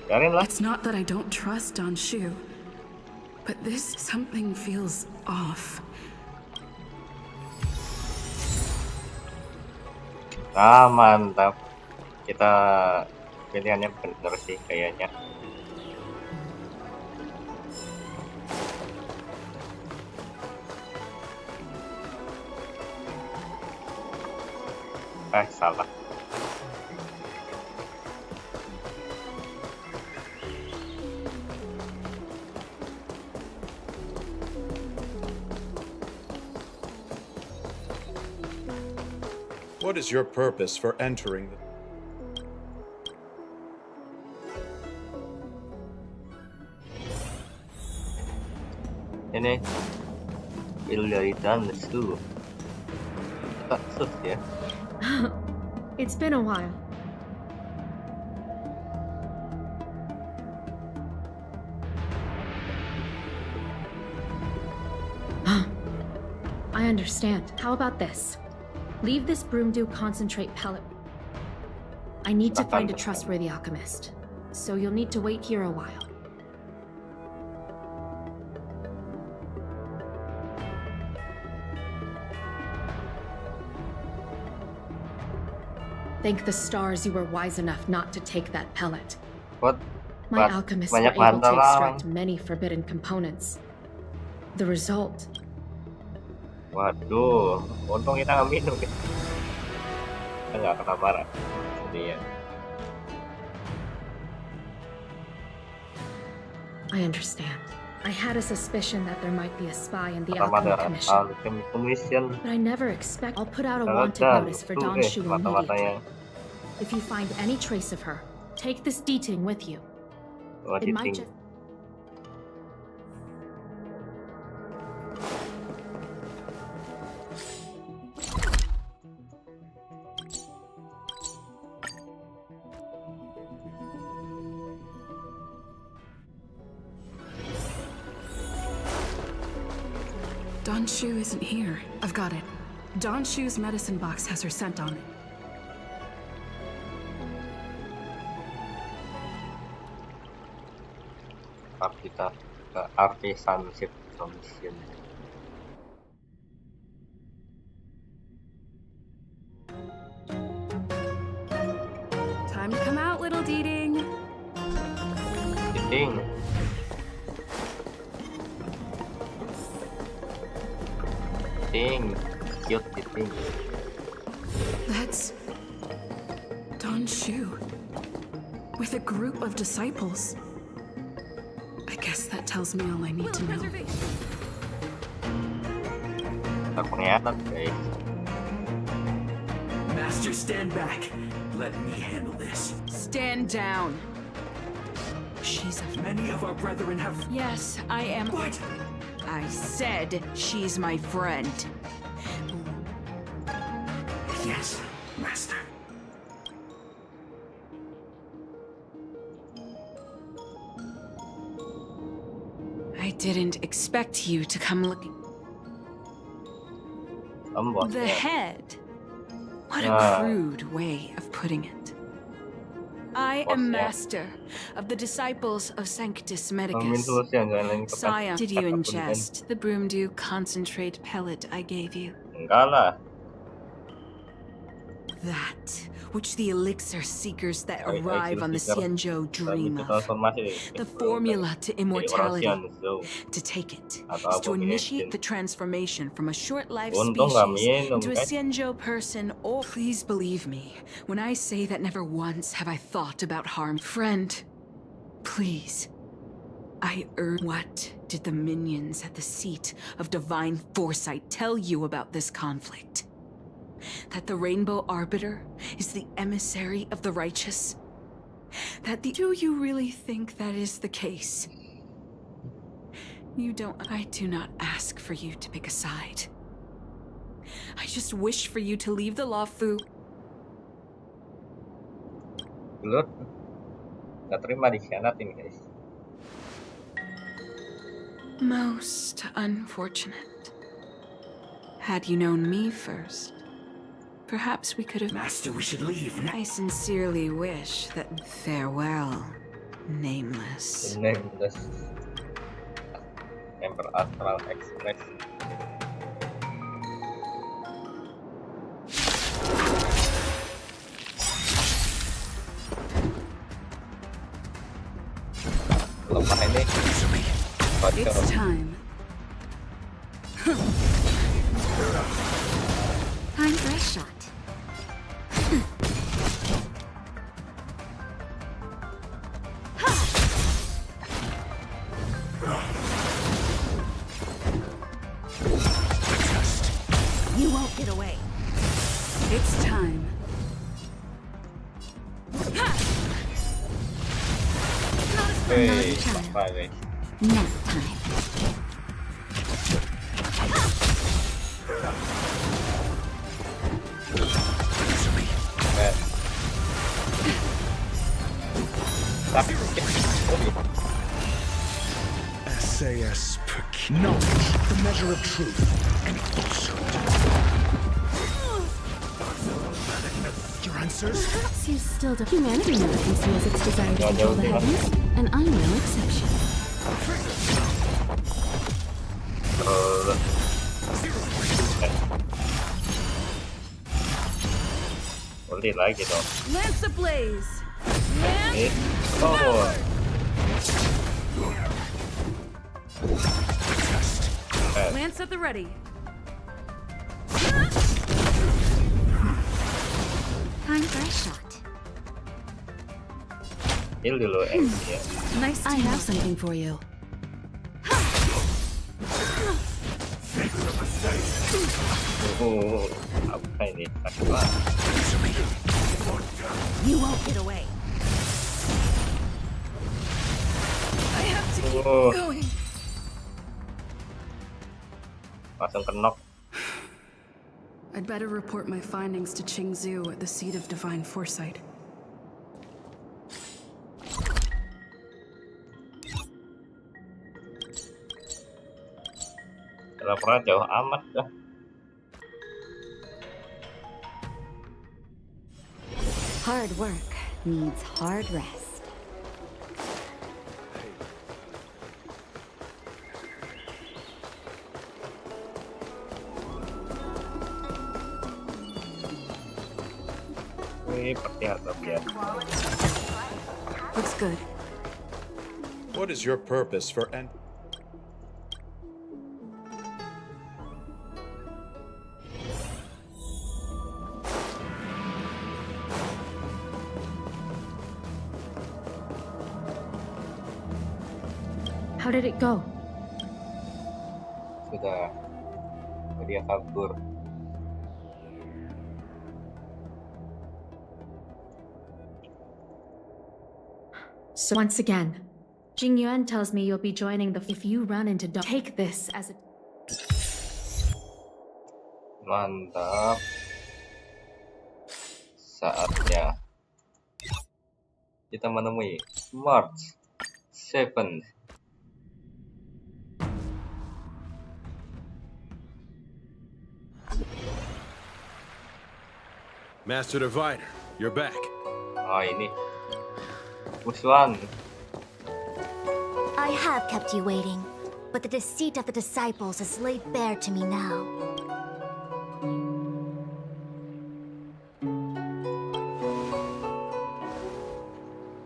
Biarinlah. It's not that I don't trust Shu, but this something feels off. Mantap. Kita pilihannya bener sih kayaknya. Salah. What is your purpose for entering the... Ini pil dari Xianzhou. Tak sus ya. It's been a while. I understand. How about this? Leave this broomdew concentrate pellet. I need to find a trustworthy alchemist, so you'll need to wait here a while. Thank the stars you were wise enough not to take that pellet. What? My alchemists were able to extract many forbidden components. The result... Waduh, untung kita nggak minum ya. Kita nggak kelaparan. Iya. I understand. I had a suspicion that there might be a spy in the Alchemy Commission. But I never expect I'll put out a wanted notice for Xianzhou immediately. If you find any trace of her, take this deeting with you. It might just... Xianzhou isn't here. I've got it. Xianzhou's medicine box has her scent on it. Kita ke Artisanship Commission. Time to come out, little Deeding. Deeding. Cute Deeding. That's Xianzhou with a group of disciples. I guess that tells me all I need to know. Master, stand back. Let me handle this. Stand down. She's many of our brethren have... Yes, I am... What? I said she's my friend. Yes, Master. I didn't expect you to come looking. The head. What a crude way of putting it. I am master of the disciples of Sanctus Medicus. Sire, did you ingest the broomdew concentrate pellet I gave you? That which the elixir seekers that arrive on the Xianzhou dream of. The formula to immortality. To take it is to initiate the transformation from a short-lived species into a Xianzhou person, or please believe me when I say that never once have I thought about harm. Friend, please. I urge. What did the minions at the seat of divine foresight tell you about this conflict? That the Rainbow Arbiter is the emissary of the righteous? Do you really think that is the case? You don't... I do not ask for you to pick a side. I just wish for you to leave the Luofu. Gak terima dikhianatin, guys. Most unfortunate. Had you known me first, perhaps we could have... Master, we should leave now. I sincerely wish that... Farewell, Nameless. Nameless. Emperor Astral Express. Lemah ini. It's time. Time for a shot. You won't get away. It's time. Hey, Nap time. SAS knowledge, the measure of truth and falsehood. Your answers? Perhaps you still don't. Humanity never conceals its desire to control the heavens, and I'm no exception. Ulti lagi dong. Lance ablaze. Lance at the ready. Time for a shot. Heal dulu ya. Nice. I have something for you. Apa ini? Sakit banget. You won't get away. I have to keep going. Langsung kenok. I'd better report my findings to Xianzhou at the seat of divine foresight. Laporan jauh amat dah. Hard work needs hard rest. Looks good. What is your purpose for en- How did it go? Sudah. Dia kabur. So once again, Jingyuan tells me you'll be joining the. If you run into take this as a. Mantap. Saatnya kita menemui March 7. Master Diviner, you're back. Oh, ini. Musuhan. I have kept you waiting, but the deceit of the disciples is laid bare to me now.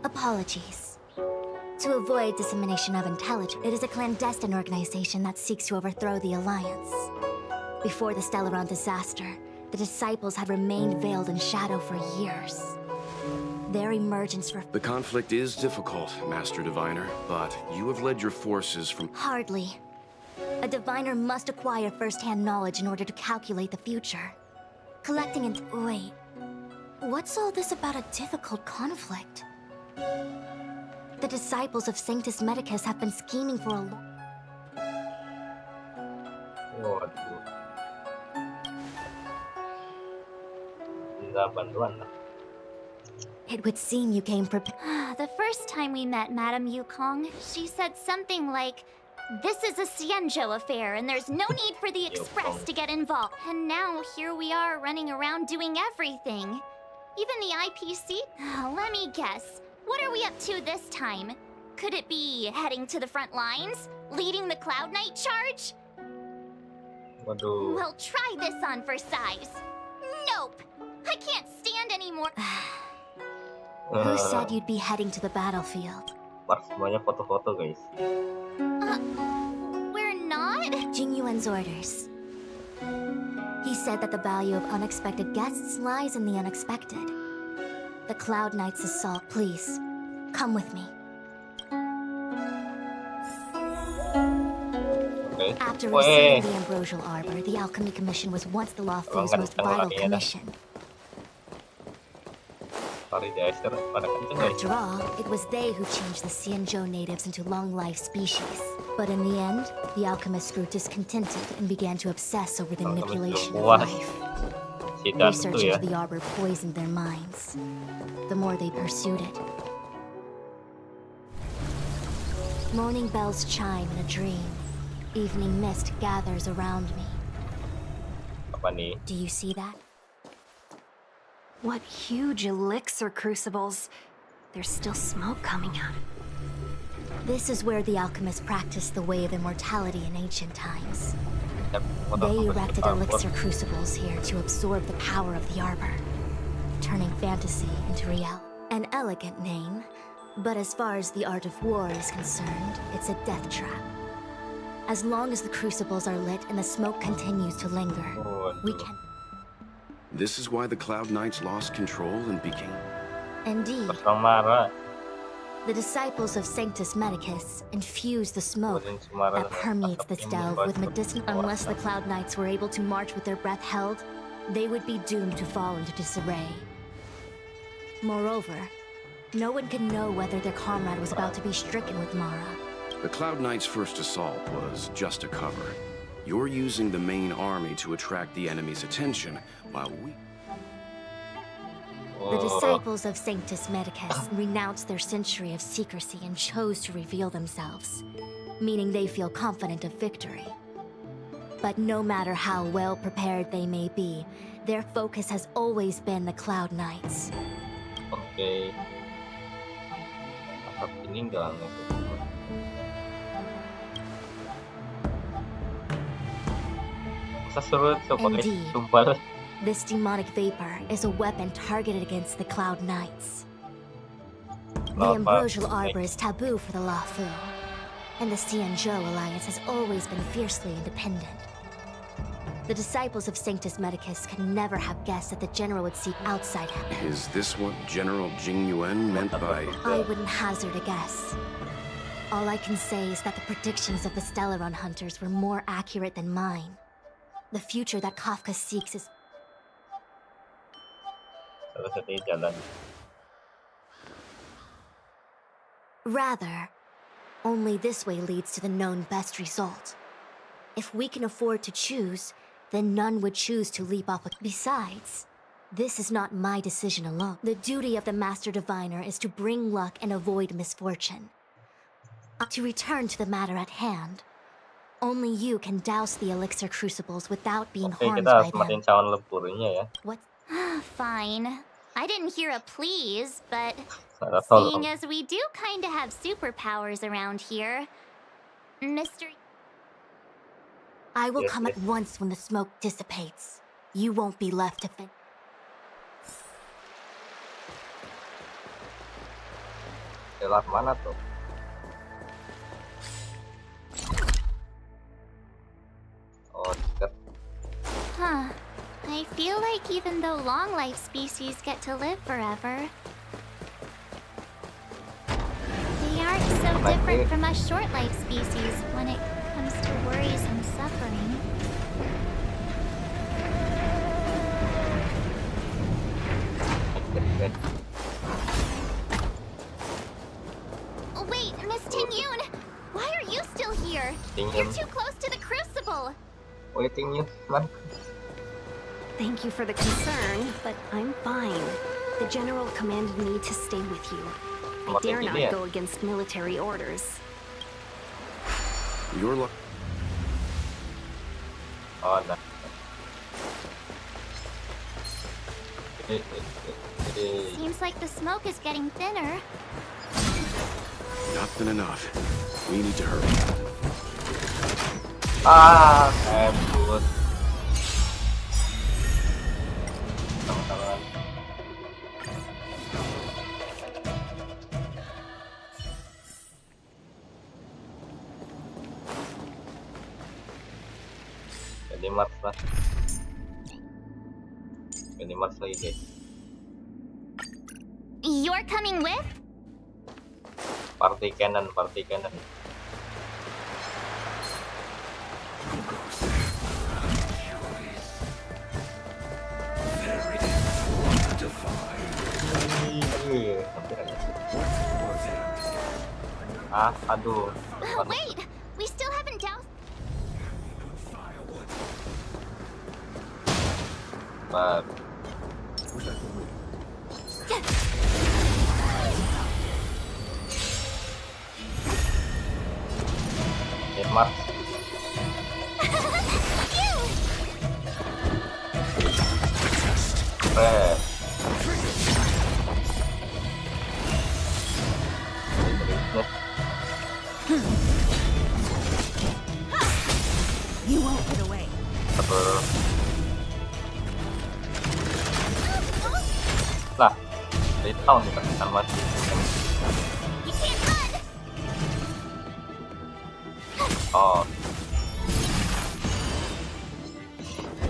Apologies. To avoid dissemination of intelligence, it is a clandestine organization that seeks to overthrow the Alliance. Before the Stellaron disaster, the disciples had remained veiled in shadow for years. Their emergence for— The conflict is difficult, Master Diviner, but you have led your forces from— Hardly. A diviner must acquire first-hand knowledge in order to calculate the future. Collecting and— Wait. What's all this about a difficult conflict? The disciples of Sanctus Medicus have been scheming for a long— It would seem you came prepared. The first time we met Madame Yukong, she said something like, "This is a Xianzhou affair, and there's no need for the Express to get involved." And now here we are running around doing everything. Even the IPC? Let me guess. What are we up to this time? Could it be heading to the front lines? Leading the Cloud Knight charge? Waduh. Well, try this on for size. Nope! I can't stand anymore. Who said you'd be heading to the battlefield? Semuanya foto-foto, guys. We're not? Jingyuan's orders. He said that the value of unexpected guests lies in the unexpected. The Cloud Knight's assault. Please, come with me. Okay. After receiving the Ambrosial Arbor, the Alchemy Commission was once the Luofu's most vital commission. After all, it was they who changed the Xianzhou natives into long-life species. But in the end, the alchemists grew discontented and began to obsess over the manipulation of life. Research into the arbor poisoned their minds. The more they pursued it, Morning bells chime in a dream. Evening mist gathers around me. Apa nih? Do you see that? What huge elixir crucibles. There's still smoke coming out. This is where the alchemists practiced the way of immortality in ancient times. They erected elixir crucibles here to absorb the power of the arbor, turning fantasy into reality. An elegant name, but as far as the art of war is concerned, it's a death trap. As long as the crucibles are lit and the smoke continues to linger, we can... This is why the Cloud Knights lost control and became... Indeed. The disciples of Sanctus Medicus infuse the smoke that permeates this delve with medicinal. Unless the Cloud Knights were able to march with their breath held, they would be doomed to fall into disarray. Moreover, no one could know whether their comrade was about to be stricken with Mara. The Cloud Knights' first assault was just a cover. You're using the main army to attract the enemy's attention, while we... The disciples of Sanctus Medicus renounced their century of secrecy and chose to reveal themselves, meaning they feel confident of victory. But no matter how well prepared they may be, their focus has always been the Cloud Knights. Okay. Indeed. This demonic vapor is a weapon targeted against the Cloud Knights. The ambrosial arbor is taboo for the Luofu, and the Xianzhou alliance has always been fiercely independent. The disciples of Sanctus Medicus could never have guessed that the general would seek outside help. Is this what General Jing Yuan meant by... I wouldn't hazard a guess. All I can say is that the predictions of the Stellaron hunters were more accurate than mine. The future that Kafka seeks is... Rather, only this way leads to the known best result. If we can afford to choose, then none would choose to leap off. Besides, this is not my decision alone. The duty of the Master Diviner is to bring luck and avoid misfortune. To return to the matter at hand, only you can douse the elixir crucibles without being harmed by them. What? Fine. I didn't hear a please, but seeing as we do kinda have superpowers around here, Mr. I will come at once when the smoke dissipates. You won't be left to think. Mana tuh? Oh, dekat. Huh. I feel like even though long-life species get to live forever, they aren't so different from us short-life species when it comes to worries and suffering. Wait, Miss Ting-Yun! Why are you still here? You're too close to the crucible! Waiting you, man. Thank you for the concern, but I'm fine. The General commanded me to stay with you. I dare not go against military orders. You're luck. Oh, no. Seems like the smoke is getting thinner. Not thin enough. We need to hurry. Ah, good. Jadi Mars lagi guys. You're coming with? Party cannon. Aduh. Wait, we still haven't doused. Mas. You won't get away. Lah, dari tahun kita akan mati. Oh,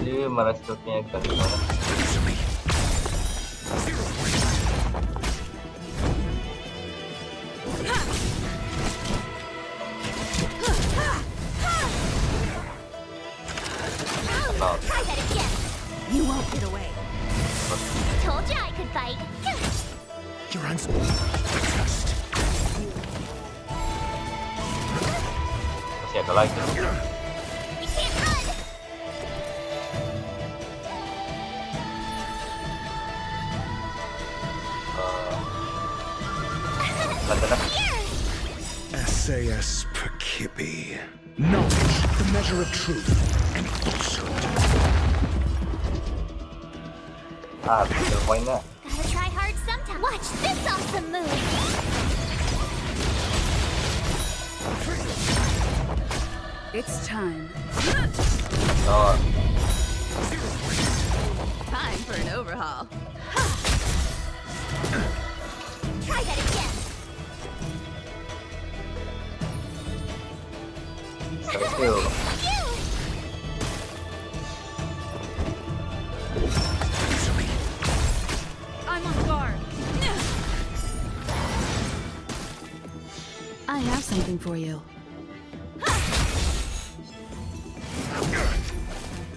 ini marah stoknya kan gimana? You won't get away. Told you I could fight. Your hands. Masih ada lagi. SAS Perkibi. Knowledge, the measure of truth and falsehood. Skill point-nya. Gotta try hard sometime. Watch this awesome move. It's time. Oh. Time for an overhaul. Try that again. Skill. I'm on guard. I have something for you.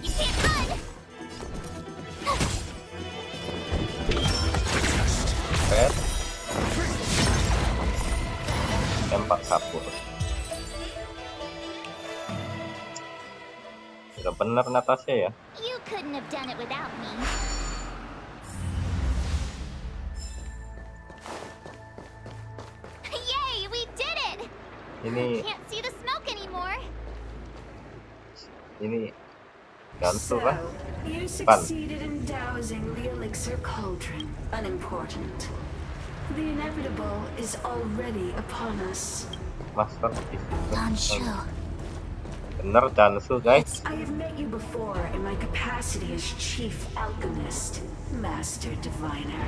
You can't run. Tembak kapur. Udah bener Natasha ya. You couldn't have done it without me. Yay, we did it! Ini Can't see the smoke anymore. ini gantung kan? You succeeded in dousing the elixir cauldron. Unimportant. The inevitable is already upon us. Master. Danshu. Bener Danshu guys. I have met you before in my capacity as chief alchemist, master diviner.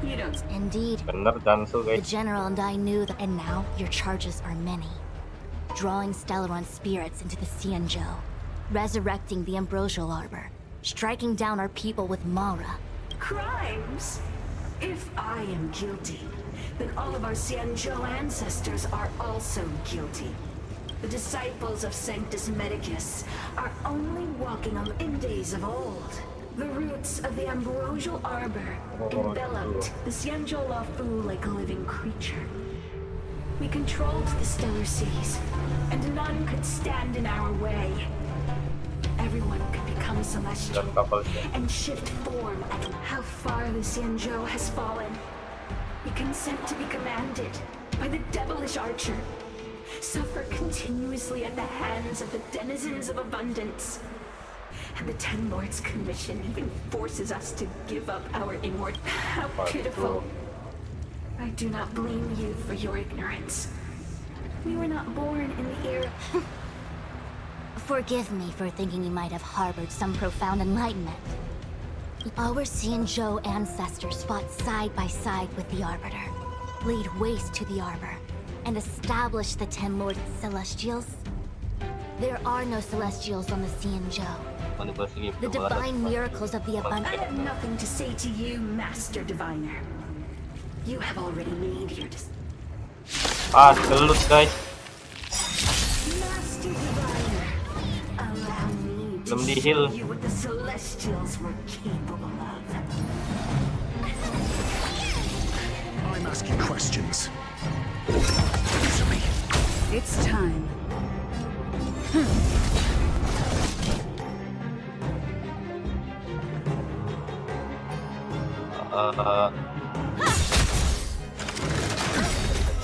You don't. Indeed. Bener Danshu The guys. general and I knew that, and now your charges are many. Drawing Stellaron spirits into the Xianzhou, resurrecting the ambrosial arbor, striking down our people with Mara. Crimes? If I am guilty, then all of our Xianzhou ancestors are also guilty. The disciples of Sanctus Medicus are only walking on in days of old. The roots of the ambrosial arbor enveloped the Xianzhou Luofu like a living creature. We controlled the stellar seas, and none could stand in our way. Everyone could become celestial and shift form at how far the Xianzhou has fallen. We consent to be commanded by the devilish archer, suffer continuously at the hands of the denizens of abundance. And the Ten Lords Commission even forces us to give up our immort. How pitiful. I do not blame you for your ignorance. We were not born in the era. Forgive me for thinking you might have harbored some profound enlightenment. Our Xianzhou ancestors fought side by side with the Arbiter, laid waste to the Arbor, and established the Ten Lord Celestials. There are no Celestials on the Xianzhou. The divine miracles of the abundance. I have nothing to say to you, Master Diviner. You have already made your decision. Gelut guys. Master Diviner, allow me to Belum di show heal. you what the Celestials were capable of. I'm asking questions. It's time.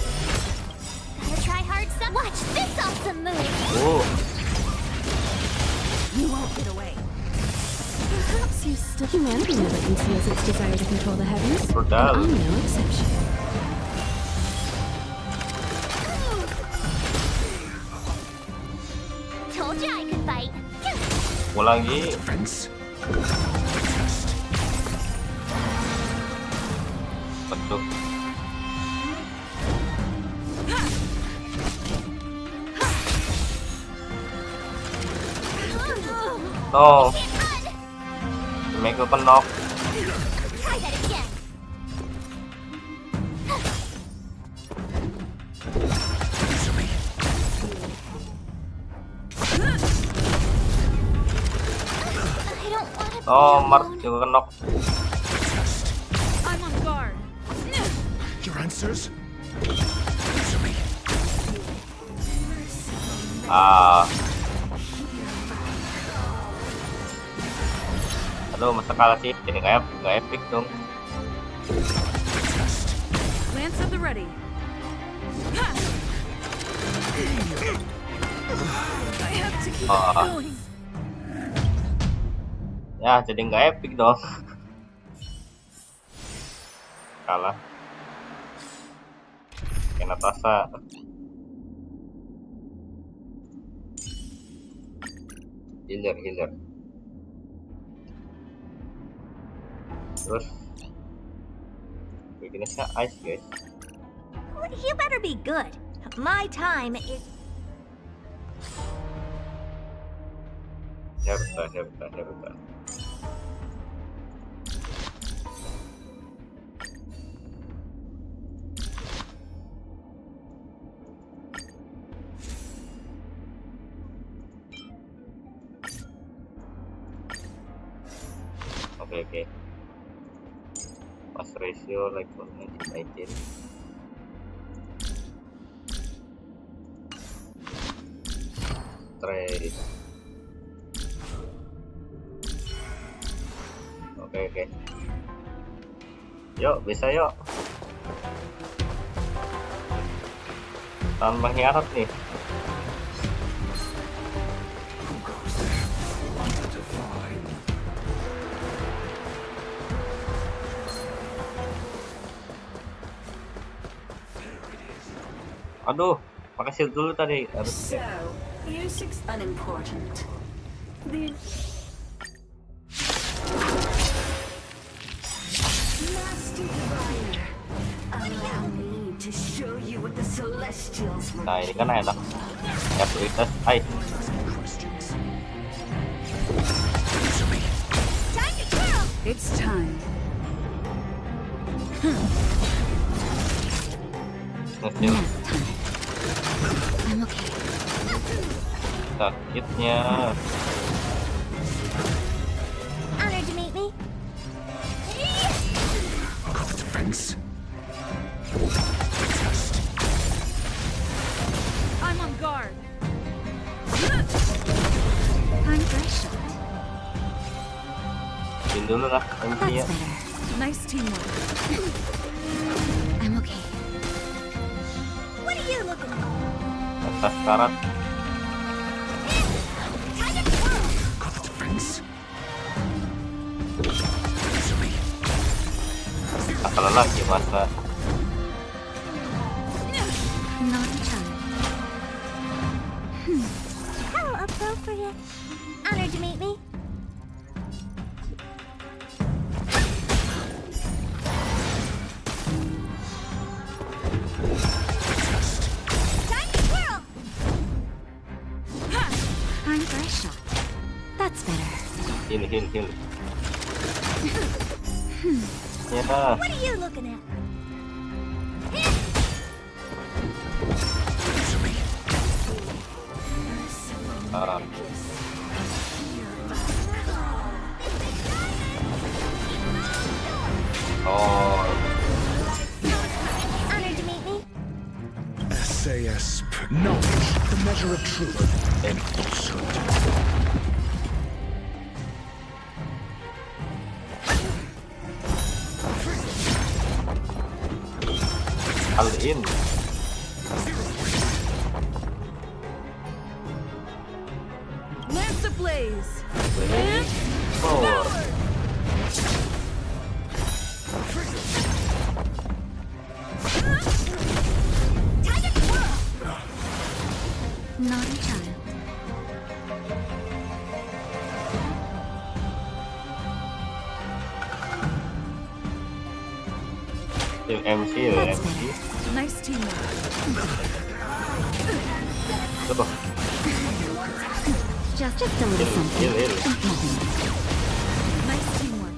Gotta try hard some. Watch this awesome move. Humanity never conceals its desire to control the heavens, and Brutal. I'm no exception. Told you I could fight. Lagi. Betul. No. Make up a knock. Try that again. I don't want to. Oh, Mark juga knock. I'm on guard. Your answers? Aduh, masa kalah sih? Jadi nggak epic dong. Lance at the ready. I have to keep going. Ya, jadi nggak epic dong. Kalah. Kena tasa. Healer. Terus weakness-nya ice, guys. You better be good. My time is. Herta. Oke. Pass ratio like 19. Trade. Oke. Yuk, bisa yuk. Tanpa hianat nih. Aduh, pakai shield dulu tadi. So, music's unimportant. Master Diviner, allow me to show you what the Celestials were. Nah, ini kan enak. Ya, prioritas ice. It's time. I'm okay. Sakitnya. Honored to meet me. Defense. I'm on guard. I'm fresh. Pin dulu lah, MC-nya. Nice teamwork. I'm okay. What are you looking for? Atas karat. Kalau lagi masa. Not a chance. How appropriate. Honored to meet me. Time to twirl. Time for a shot. That's better. Heal. Ya. What are you looking at? Oh. Honored to meet me. SAS, knowledge, the measure of truth and falsehood. Alin. Lance ablaze. Oh. MC ya, MC. Nice teamwork. Tuh. Just a little something. Nothing. Nice teamwork.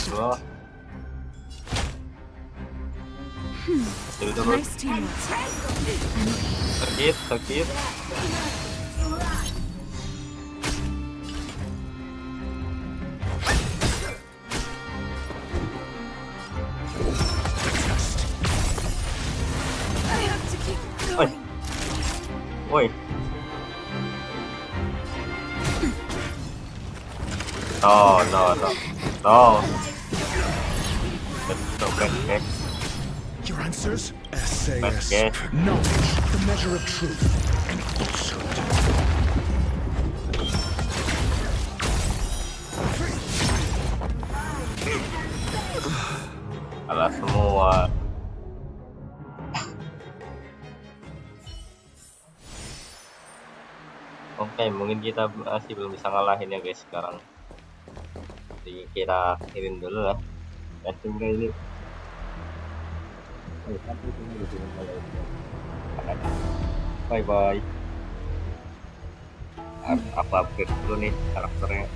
Dua. Nice teamwork. Sakit. Woi. No. Your answers? SAS. Knowledge, the measure of truth and falsehood. Alah semua. Oke, mungkin kita masih belum bisa ngalahin ya guys sekarang. Jadi kita akhirin dulu lah. Ini. Bye. Apa upgrade dulu nih karakternya.